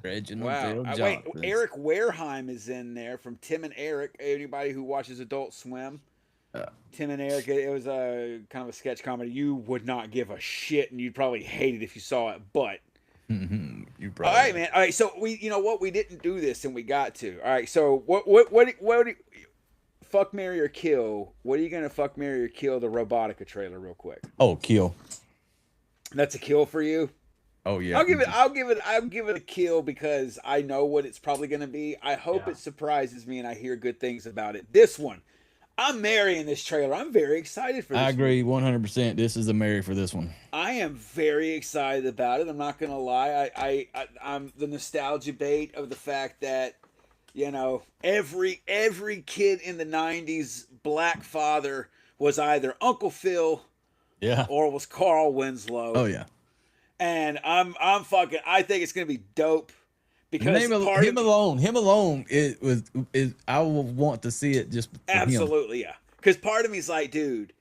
Reginald Wow. Dale Wait, Johnson. Eric Wareheim is in there from Tim and Eric. Anybody who watches Adult Swim, Tim and Eric. It was a kind of a sketch comedy. You would not give a shit, and you'd probably hate it if you saw it. But you probably. all right, man. All right, so we didn't do this, and we got to. All right, so what fuck, marry, or kill? What are you gonna fuck, marry, or kill the Robotica trailer real quick? Oh, kill. That's a kill for you. Oh yeah. I'll give it a kill because I know what it's probably gonna be. I hope it surprises me and I hear good things about it. This one, I'm marrying this trailer. I'm very excited for this. I agree 100%. This is a marry for this one. I am very excited about it. I'm not gonna lie. I'm the nostalgia bait of the fact that, you know, every kid in the 90s black father was either Uncle Phil or was Carl Winslow. Oh yeah. And I think it's gonna be dope because him alone is I will want to see it just for absolutely him. Yeah. Because part of me is like, dude,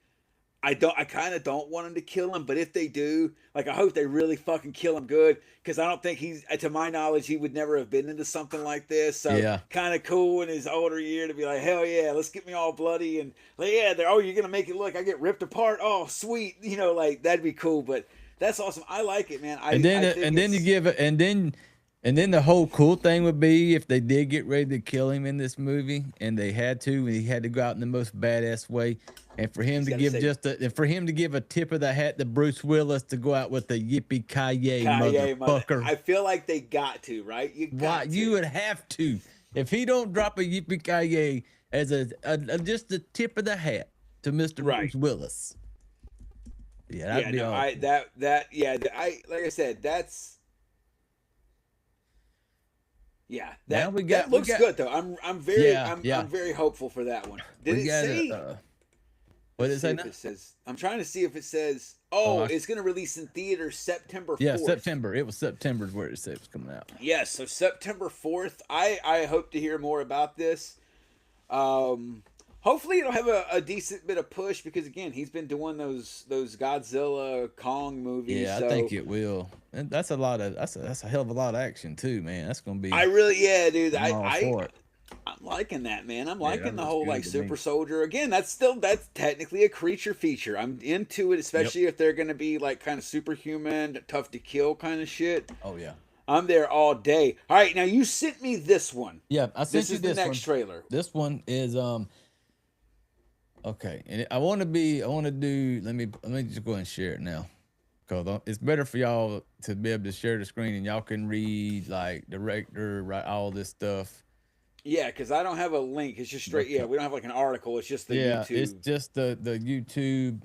I kind of don't want him to kill him, but if they do, like, I hope they really fucking kill him good, because I don't think to my knowledge, he would never have been into something like this. So kind of cool in his older year to be like, hell yeah, let's get me all bloody and like, yeah, you're gonna make it look I get ripped apart. Oh sweet, you know, like that'd be cool. But that's awesome. I like it, man. And then the whole cool thing would be if they did get ready to kill him in this movie, and they had to, and he had to go out in the most badass way, and for him to give a tip of the hat to Bruce Willis to go out with the yippee ki-yay motherfucker. I feel like they got to, right? You would have to. If he don't drop a yippee ki-yay as just the tip of the hat to Mr. Bruce Willis. Yeah, that'd be awesome. Like I said, that's. Yeah, that looks good though. I'm very hopeful for that one. Did it say? What did it say now? It says. I'm trying to see if it says. Oh, it's going to release in theaters September 4th. Yeah, September. It was September where it said it was coming out. Yes, so September 4th. I hope to hear more about this. Hopefully it'll have a decent bit of push because again he's been doing those Godzilla Kong movies. Yeah, so I think it will. And that's a hell of a lot of action too, man. That's gonna be. I really, dude. I'm all for it. I'm liking that, man. I'm Yeah, liking that the looks whole good like to super me. soldier. Again, that's technically a creature feature. I'm into it, especially if they're gonna be like kind of superhuman, tough to kill kind of shit. Oh yeah. I'm there all day. All right, now you sent me this one. Yeah, I sent you is the this next trailer. This one is okay, and I want to do. Let me just go ahead and share it now, because it's better for y'all to be able to share the screen and y'all can read like director, right, all this stuff. Yeah, because I don't have a link. It's just straight. Yeah, we don't have like an article. It's just the YouTube. It's just the YouTube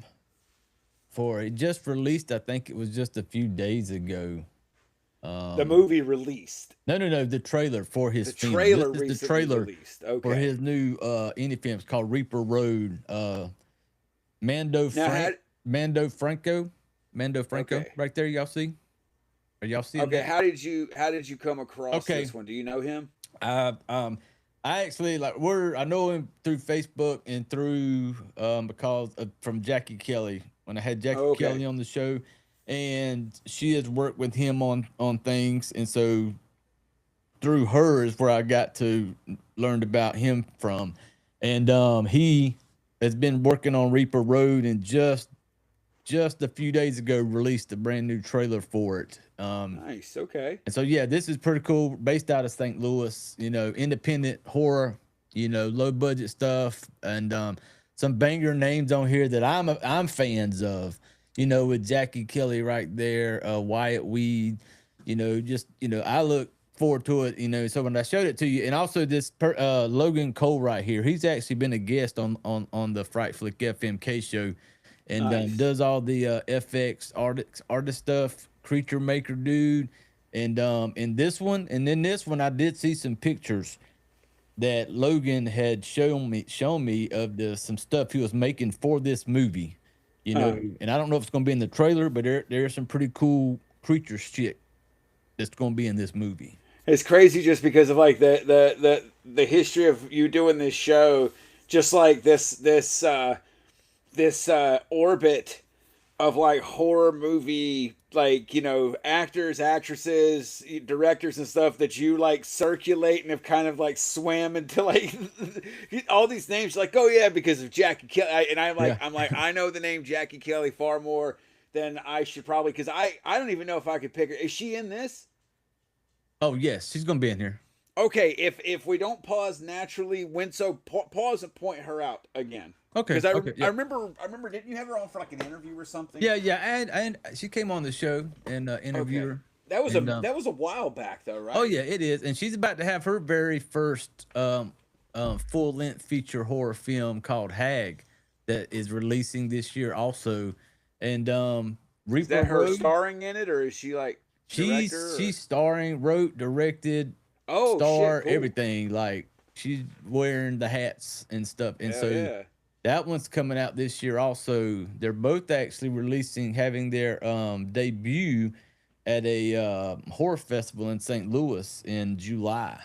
for it. Just released. I think it was just a few days ago. The movie released. No. The trailer for his film. Trailer This is the recently trailer released. Okay. for his new indie film. It's called Reaper Road. Mando Franco, Okay. right there. Y'all see? Are y'all seeing? Okay. that? How did you come across this one? Do you know him? I actually I know him through Facebook and through because from Jackie Kelly when I had Jackie Kelly on the show, and she has worked with him on things, and so through her is where I got to learned about him from, and he has been working on Reaper Road, and just a few days ago released a brand new trailer for it. Nice. Okay. And so this is pretty cool. Based out of St. Louis, independent horror, low budget stuff, and some banger names on here that I'm fans of. With Jackie Kelly right there, Wyatt Weed. I look forward to it. So when I showed it to you, and also this Logan Cole right here, he's actually been a guest on the Fright Flick FMK show, and does all the FX artist stuff. Creature maker dude, and in this one, I did see some pictures that Logan had shown me of some stuff he was making for this movie, and I don't know if it's gonna be in the trailer, but there's some pretty cool creature shit that's gonna be in this movie. It's crazy just because of like the history of you doing this show, just like this orbit of like horror movie, like, actors, actresses, directors and stuff that you like circulate and have kind of like swam into like all these names, like, oh yeah, because of Jackie Kelly. And I'm like, I know the name Jackie Kelly far more than I should probably, because I don't even know if I could pick her. Is she in this? Oh yes, she's gonna be in here. Okay, if we don't pause naturally, pause and point her out again. Okay. Because I remember, didn't you have her on for like an interview or something? Yeah, and she came on the show and interviewed her. That was a while back though, right? Oh yeah, it is, and she's about to have her very first full-length feature horror film called Hag that is releasing this year also, and Reaper Is that her Road, starring in it, or is she like she's starring, wrote, directed, cool. everything. Like she's wearing the hats and stuff, and that one's coming out this year also. They're both actually having their debut at a horror festival in St. Louis in July.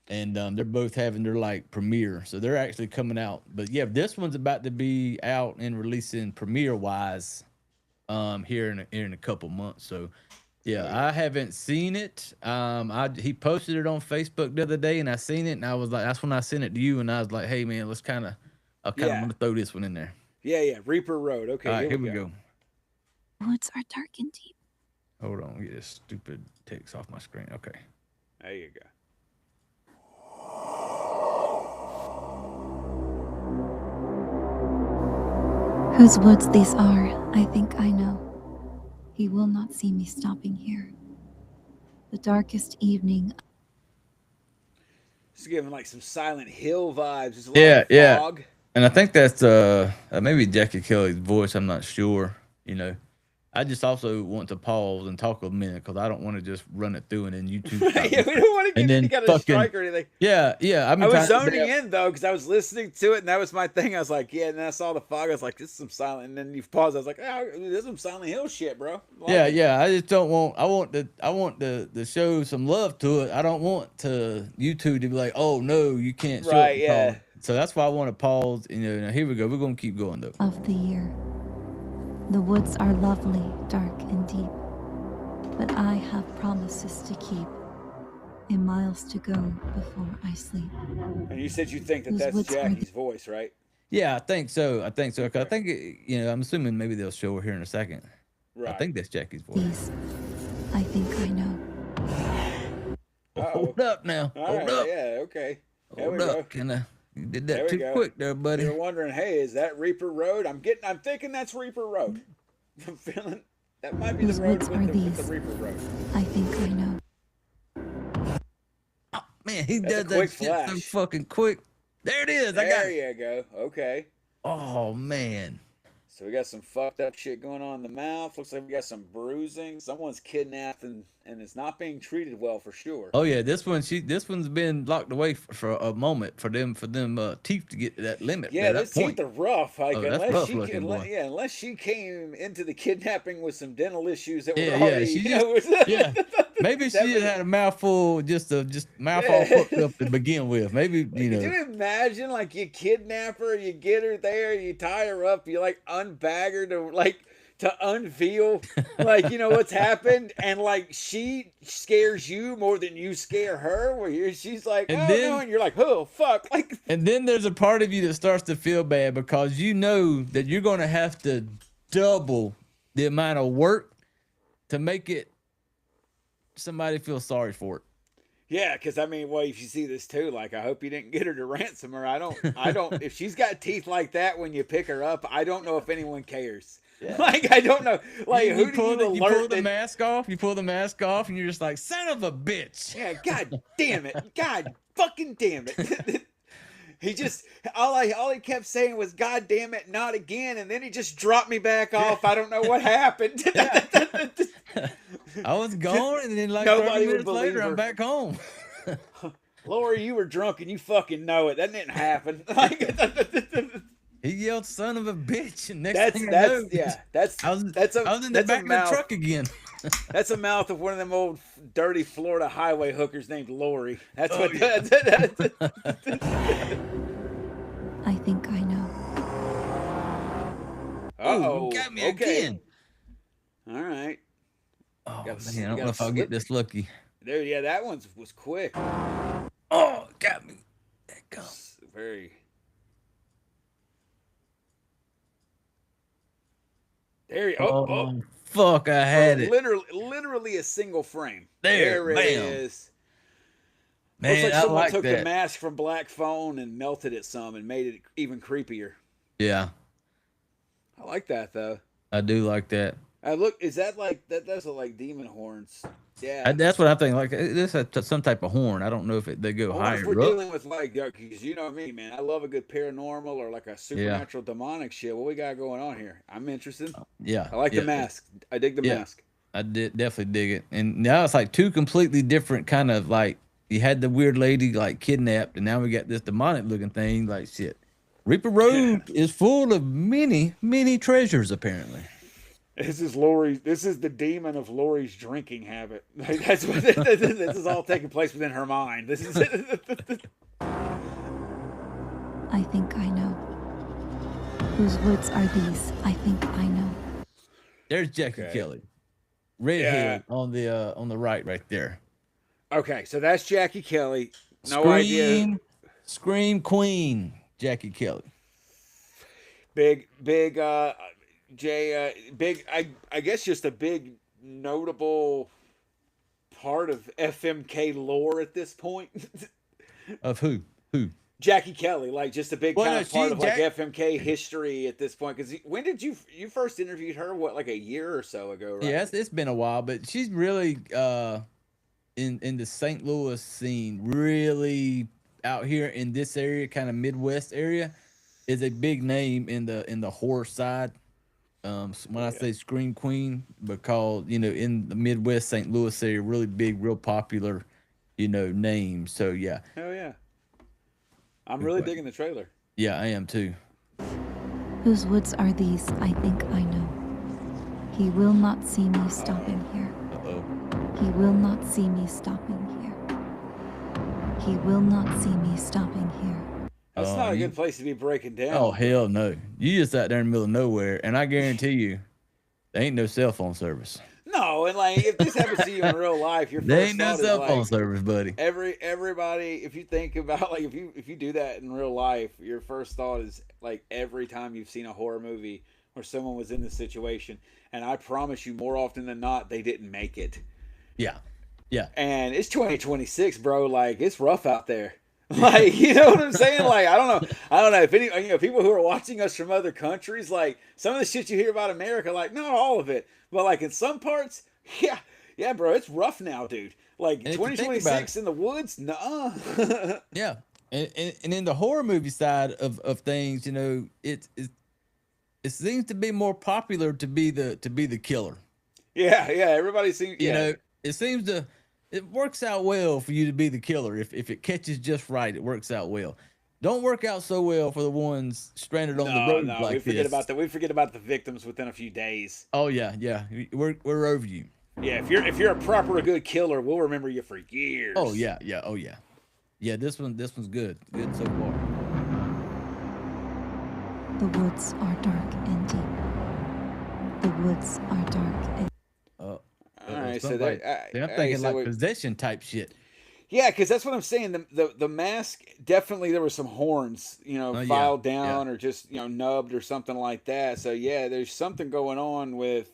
And they're both having their like premiere. So they're actually coming out. But yeah, this one's about to be out and releasing premiere wise here in a couple months. So yeah, I haven't seen it. He posted it on Facebook the other day and I seen it, and I was like, that's when I sent it to you, and I was like, hey man, let's kind of want to throw this one in there. Yeah, Reaper Road. Okay, all right, here we go. Woods are dark and deep. Hold on, get this stupid text off my screen. Okay. There you go. Whose woods these are, I think I know. He will not see me stopping here. The darkest evening. It's giving like some Silent Hill vibes. There's a lot of fog. And I think that's maybe Jackie Kelly's voice. I'm not sure. I just also want to pause and talk a minute because I don't want to just run it through and then YouTube. Yeah, we don't want to get any kind of strike or anything. Yeah. I was zoning in though because I was listening to it and that was my thing. I was like, yeah, and then I saw the fog. I was like, this is some Silent. And then you paused. I was like, oh, this is some Silent Hill shit, bro. Yeah. I just don't want. I want to show some love to it. I don't want YouTube to be like, oh no, you can't show it. So that's why I want to pause. Now here we go. We're gonna keep going though. Of the year. The woods are lovely, dark and deep, but I have promises to keep, and miles to go before I sleep. And you said you think that Those that's woods are Jackie's voice, right? Yeah, I think so. 'Cause I think I'm assuming maybe they'll show her here in a second. Right. I think that's Jackie's voice. These, I think I know. Hold up now. Hold up. Yeah, okay. There we Hold go. up. You did There that we too go. quick there, buddy. You're wondering, hey, is that Reaper Road? I'm thinking that's Reaper Road. I'm feeling that might be Whose the road woods with are the these? Reaper Road. I think I know. Man, he That's a does that quick shit so flash. fucking quick. There it is. I got There it. you go. Okay. Oh man. So we got some fucked up shit going on in the mouth. Looks like we got some bruising. Someone's kidnapped and it's not being treated well for sure. Oh yeah, this one's been locked away for a moment for them teeth to get to that limit. Yeah, that those teeth are rough. Like Oh, that's rough looking, boy. unless she came into the kidnapping with some dental issues that were Yeah, already, she you know, yeah. Maybe she just had a mouthful, just mouth all fucked up to begin with. Maybe Could you imagine, like, you kidnap her, you get her there, you tie her up, you like unbag her to unveil, like, you know, what's happened, and like she scares you more than you scare her. Where she's like, And oh then- no, and you're like, oh fuck, like. And then there's a part of you that starts to feel bad because you know that you're going to have to double the amount of work to make it somebody feel sorry for it. Yeah, because I mean, well, if you see this too, like, I hope you didn't get her to ransom her. I don't. If she's got teeth like that when you pick her up, I don't know if anyone cares. Yeah. Like, I don't know. Like, who do you you pull alert the that? mask off? You pull the mask off, and you're just like, son of a bitch. Yeah, god damn it, god fucking damn it. He just all he kept saying was "God damn it, not again," and then he just dropped me back off. I don't know what happened. I was gone, and then like Nobody 30 would minutes believe later, her. I'm back home. Lori, you were drunk and you fucking know it. That didn't happen. He yelled, "Son of a bitch!" And next That's thing I know, that's I was in the back of the truck again. That's a mouth of one of them old dirty Florida highway hookers named Lori. That's Oh, what. yeah. I think I know. Uh-oh. Ooh, got me okay. again. All right. Oh Gotta- man, I you don't know gotta if I'll slip. get this lucky. Dude, yeah, that one was quick. Oh, got me. There it goes. Very. There you Oh, fuck! I had it. Literally a single frame. There, it bam. is. Man, Looks like I someone like took that. the mask from Black Phone and melted it some and made it even creepier. Yeah, I like that though. I do like that. Look, is that like that? Those are like demon horns. Yeah. That's what I think. Like this is some type of horn. I don't know if they go I wonder higher if we're up. dealing with like, because you know me, man. I love a good paranormal or like a supernatural demonic shit. What we got going on here? I'm interested. Yeah, I like yeah. the mask. I dig the Yeah. mask. I definitely dig it. And now it's like two completely different kind of like you had the weird lady like kidnapped, and now we got this demonic looking thing. Like shit, Reaper Road is full of many treasures apparently. This is Lori. This is the demon of Lori's drinking habit. Like, that's what this is all taking place within her mind. This is. I think I know. Whose woods are these? I think I know. There's Jackie Kelly, redhead on the right there. Okay, so that's Jackie Kelly. No idea. Scream Queen, Jackie Kelly. Big Jay, big. I guess just a big notable part of FMK lore at this point. Of who? Jackie Kelly, like just a big Well, kind no, of part she- of like Jack- FMK history at this point. Because when did you first interviewed her? What, like a year or so ago? Right? Yeah, it's been a while, but she's really in the St. Louis scene, really out here in this area, kind of Midwest area, is a big name in the horror side. When I say Scream Queen, because in the Midwest St. Louis area, really big, real popular, name. So yeah. Hell yeah. I'm really digging the trailer. Yeah, I am too. Whose woods are these? I think I know. He will not see me stopping here. Uh-oh. He will not see me stopping here. He will not see me stopping here. That's not a good place to be breaking down. Oh hell no! You just out there in the middle of nowhere, and I guarantee you, there ain't no cell phone service. No, and like if this happens to you in real life, your There first ain't no thought cell is phone like, service, buddy. everybody. If you think about like if you do that in real life, your first thought is like every time you've seen a horror movie where someone was in this situation, and I promise you, more often than not, they didn't make it. Yeah, yeah. And it's 2026, bro. Like it's rough out there. Like, you know what I'm saying? Like, I don't know if any, people who are watching us from other countries, like some of the shit you hear about America, like not all of it, but like in some parts, yeah, bro, it's rough now, dude. Like 2026 in the woods, nuh-uh. Yeah, and in the horror movie side of things, you know, it seems to be more popular to be the killer. Yeah, everybody seems, you know, it works out well for you to be the killer. If it catches just right, it works out well. Don't work out so well for the ones stranded on the road like we forget this. we forget about the victims within a few days. Oh yeah, we're over you. Yeah, if you're a proper good killer, we'll remember you for years. Oh yeah, yeah. This one's good so far. The woods are dark and deep. The woods are dark and. All right, so I'm thinking like possession type shit. Yeah, because that's what I'm saying. The mask, definitely there were some horns, filed down or just nubbed or something like that. So yeah, there's something going on with.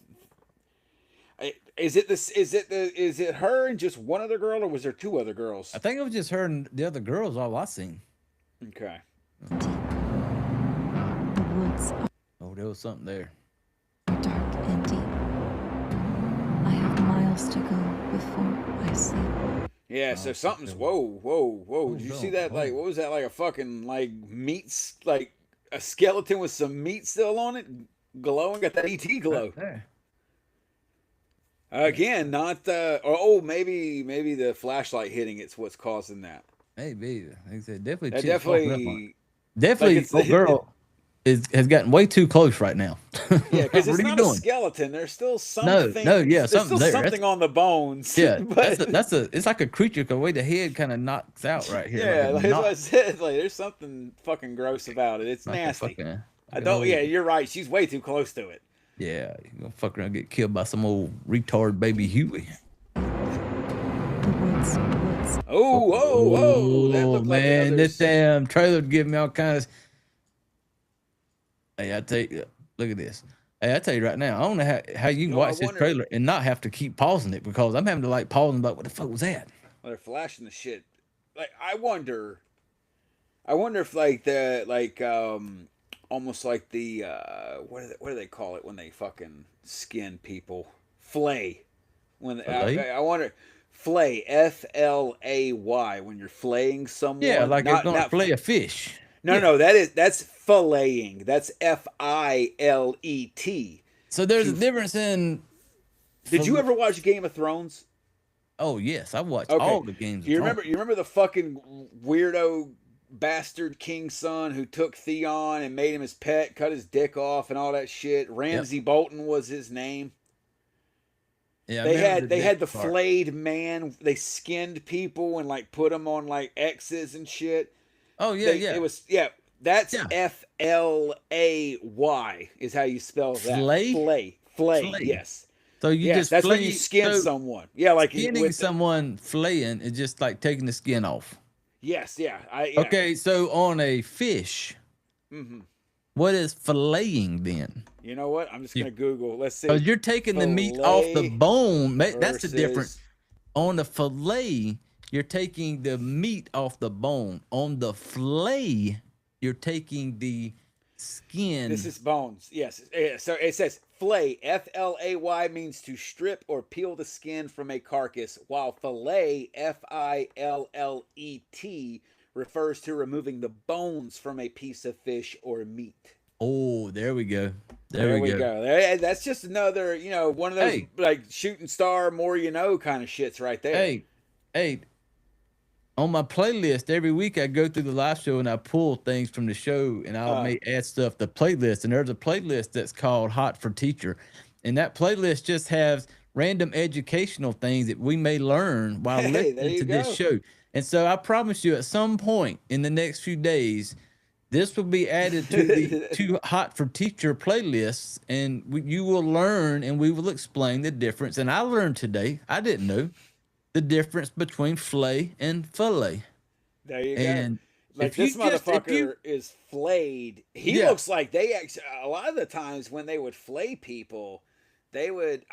Is it her and just one other girl, or was there two other girls? I think it was just her and the other girls. All I seen. Okay. The woods are Oh, there was something there. dark and deep. I have miles to go before I sleep. Yeah, so something's whoa. Did you see that? Like, what was that? Like a fucking meats, like a skeleton with some meat still on it, glowing. Got that ET glow. Again, not maybe the flashlight hitting it's what's causing that. Maybe. Like I said, definitely. Like old girl has gotten way too close right now. Yeah, because it's What are you not doing? a skeleton. There's still something. No, yeah, there's something still there. something on the bones. Yeah, but it's like a creature. The way the head kind of knocks out right here. yeah, like that's what I said. Like, there's something fucking gross about it. It's like a nasty. fucking- Yeah, you're right. She's way too close to it. Yeah, you're gonna fuck around and get killed by some old retard baby Huey. The woods. Oh, that looked like the man, others. this damn trailer would give me all kinds. Hey, I tell you, look at this. Hey, I tell you right now, I don't know how you can watch this trailer and not have to keep pausing it, because I'm having to like pause and like, what the fuck was that? Well, they're flashing the shit. Like, I wonder if almost like the what do they call it when they fucking skin people? Flay. I wonder, flay, FLAY, when you're flaying someone. Yeah, like it's gonna flay a fish. No, that's filleting. That's FILET. So there's a difference in. Did you ever watch Game of Thrones? Oh yes, I watched all the games. You remember the fucking weirdo bastard king's son who took Theon and made him his pet, cut his dick off and all that shit? Ramsay Bolton was his name. Yeah, they had the flayed man. They skinned people and like put them on like X's and shit. Oh yeah, It was That's FLAY is how you spell that. Flay. Yes. So that's when you skin someone. Yeah, like skinning someone, flaying is just like taking the skin off. Yes, yeah. Okay, so on a fish, what is filleting then? You know what? I'm just gonna Google. Let's see. Because you're taking the meat off the bone. That's the difference. On the fillet, you're taking the meat off the bone. On the fillet, you're taking the skin. This is bones. Yes. So it says flay. FLAY means to strip or peel the skin from a carcass, while fillet, FILLET, refers to removing the bones from a piece of fish or meat. Oh, there we go. There we go. That's just another, one of those like shooting star, more you know kind of shits right there. Hey, on my playlist every week I go through the live show and I pull things from the show and I'll add stuff to the playlist. And there's a playlist that's called Hot for Teacher, and that playlist just has random educational things that we may learn while listening to this show. And so I promise you, at some point in the next few days, This will be added to the Too Hot for Teacher playlists, and you will learn, and we will explain the difference. And I learned today, I didn't know, the difference between flay and fillet. There you and go. Like this motherfucker is flayed. He looks like they actually, a lot of the times when they would flay people, they would,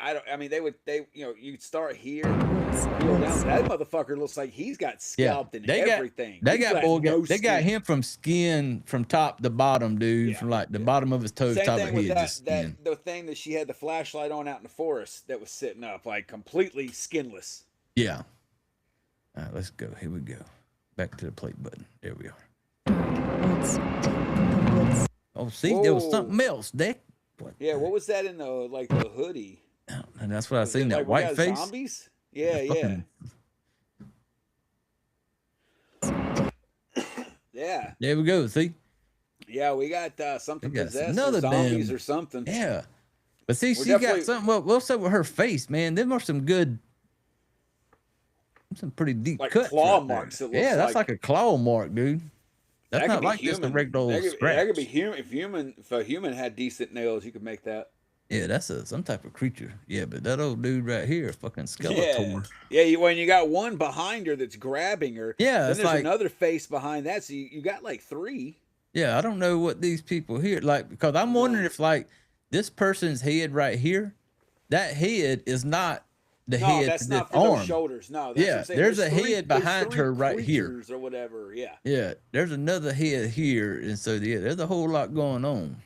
you'd start here, peel down. That motherfucker looks like he's got scalped and everything. They got him from skin from top to bottom, dude. From like the bottom of his toes, Same top thing of his head. the thing that she had the flashlight on out in the forest that was sitting up, like completely skinless. Yeah. All right, let's go. Here we go. Back to the play button. There we are. Oh, see, there was something else, Dick. Yeah, what was that in the the hoodie? And that's what I seen. That like white face. Zombies? Yeah. Yeah. There we go. See. Yeah, we got something possessed, another or zombies damn, or something. Yeah, but see, she got something. What's up with her face, man? Them are some pretty deep like cuts. claw right marks. there. It looks That's like a claw mark, dude. That's not like just a regular old scratch. That could be human. If a human had decent nails, you could make that. Yeah, that's some type of creature. Yeah, but that old dude right here, fucking Skeletor. Yeah. When you got one behind her that's grabbing her. Yeah, then there's another face behind that. So you got like three. Yeah, I don't know what these people here like, because I'm wondering if like this person's head right here, that head is not the head. That's to not this for arm. those shoulders. No. That's There's a head behind her right here, or whatever. Yeah. Yeah, there's another head here, and so there's a whole lot going on.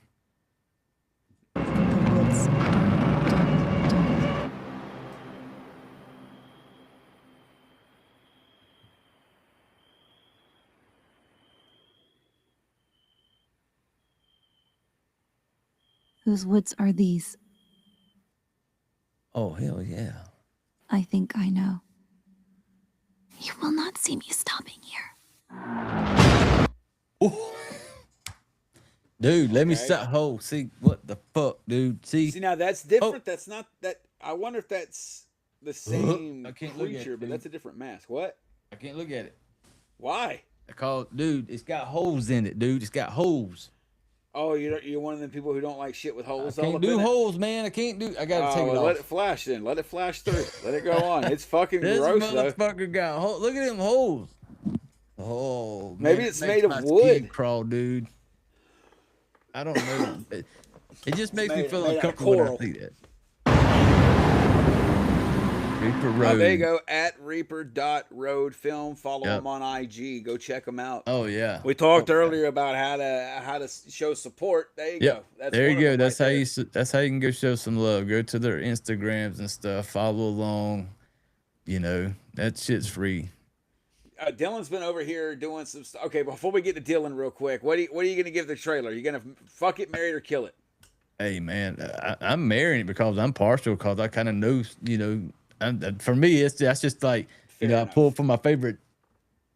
Whose woods are these? Oh, hell yeah. I think I know. You will not see me stopping here. Ooh. Dude, let me stop. Oh, see what the fuck, dude. See now that's different. That's not that. I wonder if that's the same creature, but that's a different mask. What? I can't look at it. Why? Dude, it's got holes in it, dude. It's got holes. Oh, you're one of them people who don't like shit with holes. I can't do holes, man. I can't do. I gotta take it off. Let it flash then. Let it flash through. Let it go on. It's fucking this gross. Motherfucker got holes. Look at them holes. Oh, maybe man, it's made of wood. Crawl, dude. I don't know. It just makes me feel uncomfortable when I see that. Reaper Road. There you go. At Reaper.Road Film. Follow them on IG. Go check them out. Oh yeah. We talked earlier about how to show support. There you go. There you go. That's how you can go show some love. Go to their Instagrams and stuff. Follow along. You know, that shit's free. Dylan's been over here doing some stuff. Okay, before we get to Dylan real quick, what are you going to give the trailer? You going to fuck it, marry it, or kill it? Hey man, I'm marrying it because I'm partial, because I kind of know, you know, for me, that's just like, you know, I pull from my favorite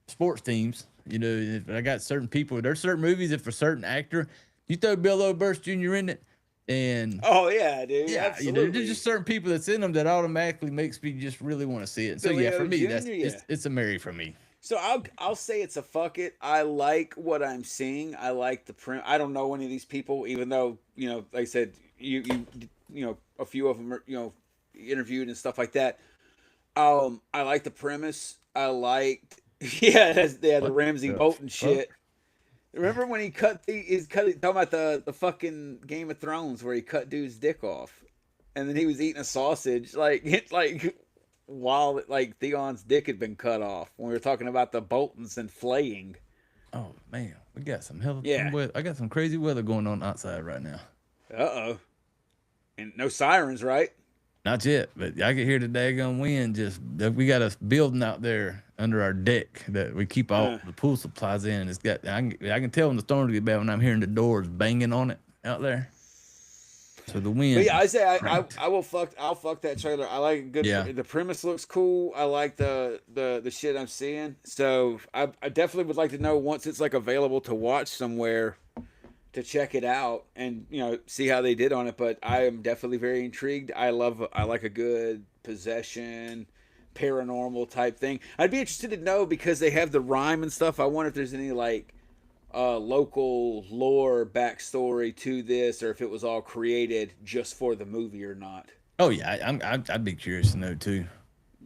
sports teams. You know, I got certain people. There's certain movies that for certain actor, you throw Bill Oberst Jr. in it, and oh yeah, dude, yeah, absolutely. You know, there's just certain people that's in them that automatically makes me just really want to see it. So yeah, for me, it's a marry for me. So I'll say it's a fuck it. I like what I'm seeing. I like the print. I don't know any of these people, even though, you know, like I said, you know, a few of them are, you know, interviewed and stuff like that. I like the premise. I liked the Ramsey Bolton shit. Remember when he talking about the fucking Game of Thrones where he cut dude's dick off, and then he was eating a sausage while Theon's dick had been cut off, when we were talking about the Boltons and flaying. Oh man, we got some weather. I got some crazy weather going on outside right now. And no sirens, right? Not yet, but I can hear the daggone wind. We got a building out there under our deck that we keep all the pool supplies in. It's got I can tell when the storms get bad when I'm hearing the doors banging on it out there. So the wind. But yeah, I say I'll fuck that trailer. I like it good. Yeah. The premise looks cool. I like the shit I'm seeing. So I definitely would like to know, once it's like available to watch somewhere, to check it out and, you know, see how they did on it. But I am definitely very intrigued. I like a good possession, paranormal type thing. I'd be interested to know, because they have the rhyme and stuff. I wonder if there's any like local lore backstory to this, or if it was all created just for the movie or not. Oh yeah, I'd be curious to know too.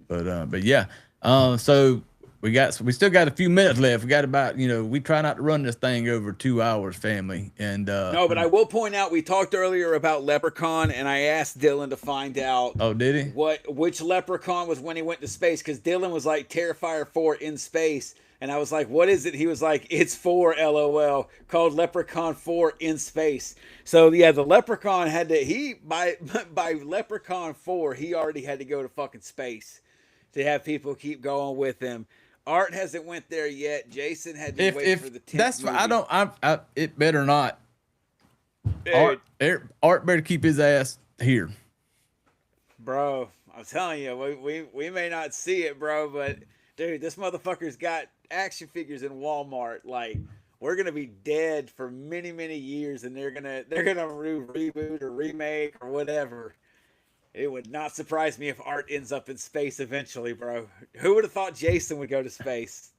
But yeah, so we still got a few minutes left. We got about, we try not to run this thing over 2 hours, family. And no, but I will point out, we talked earlier about Leprechaun, and I asked Dylan to find out. Oh, did he? Which Leprechaun was when he went to space? Because Dylan was like Terrifier 4 in space, and I was like, "What is it?" He was like, "It's 4 LOL, called Leprechaun 4 in space." So yeah, the Leprechaun had to by Leprechaun 4, he already had to go to fucking space to have people keep going with him. Art hasn't went there yet. Jason had to wait for the 10th that's movie. It better not. Dude. Art better keep his ass here, bro. I'm telling you, we may not see it, bro, but dude, this motherfucker's got action figures in Walmart. Like, we're gonna be dead for many years, and they're gonna reboot or remake or whatever. It would not surprise me if Art ends up in space eventually, bro. Who would have thought Jason would go to space?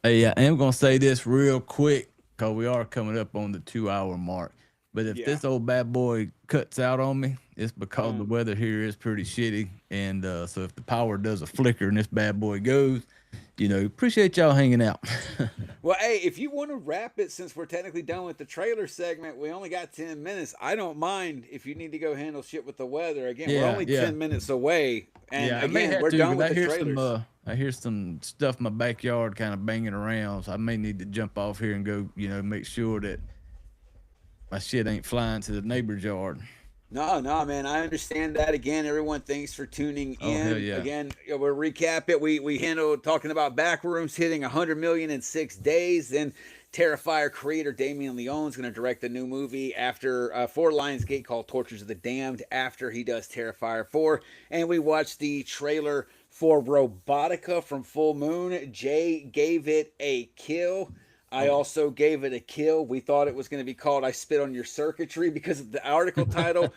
Hey, I am gonna say this real quick because we are coming up on the 2 hour mark. But if this old bad boy cuts out on me, it's because the weather here is pretty shitty. And so if the power does a flicker and this bad boy goes, appreciate y'all hanging out. Well, hey, if you want to wrap it, since we're technically done with the trailer segment, we only got 10 minutes. I don't mind if you need to go handle shit with the weather. Again, we're only 10 minutes away. And again, we're done with the trailers. I hear some stuff in my backyard kind of banging around, so I may need to jump off here and go, make sure that my shit ain't flying to the neighbor's yard. No, man. I understand that. Again, everyone, thanks for tuning in. Hell yeah. Again, we'll recap it. We handled talking about Backrooms hitting 100 million in 6 days. Then Terrifier creator Damien Leone's going to direct a new movie after for Lionsgate called Tortures of the Damned after he does Terrifier 4. And we watched the trailer for Robotica from Full Moon. Jay gave it a kill. I also gave it a kill. We thought it was going to be called "I Spit on Your Circuitry" because of the article title.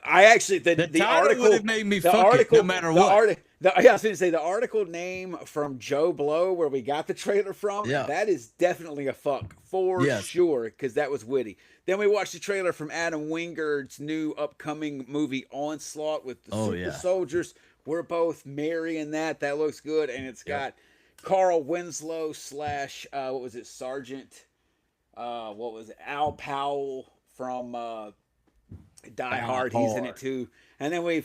I actually the article would have made me fuck it no matter what. I was going to say the article name from Joe Blow, where we got the trailer from. Yeah. That is definitely a fuck for sure, because that was witty. Then we watched the trailer from Adam Wingard's new upcoming movie Onslaught with the super soldiers. We're both marrying that. That looks good, and it's got Carl Winslow / Sergeant Al Powell from Die Hard. He's in it too. And then we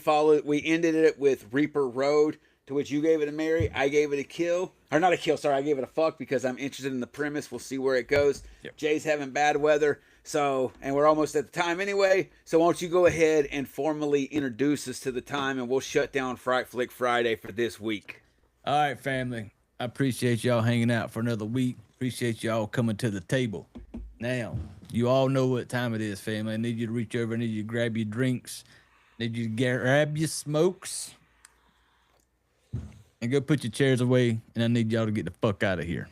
ended it with Reaper Road, to which you gave it a marry. I gave it a kill. Or not a kill, sorry, I gave it a fuck because I'm interested in the premise. We'll see where it goes. Jay's having bad weather, and we're almost at the time anyway. So why don't you go ahead and formally introduce us to the time, and we'll shut down Fright Flick Friday for this week. All right, family. I appreciate y'all hanging out for another week. Appreciate y'all coming to the table. Now, you all know what time it is, family. I need you to reach over. I need you to grab your drinks. I need you to grab your smokes. And go put your chairs away. And I need y'all to get the fuck out of here.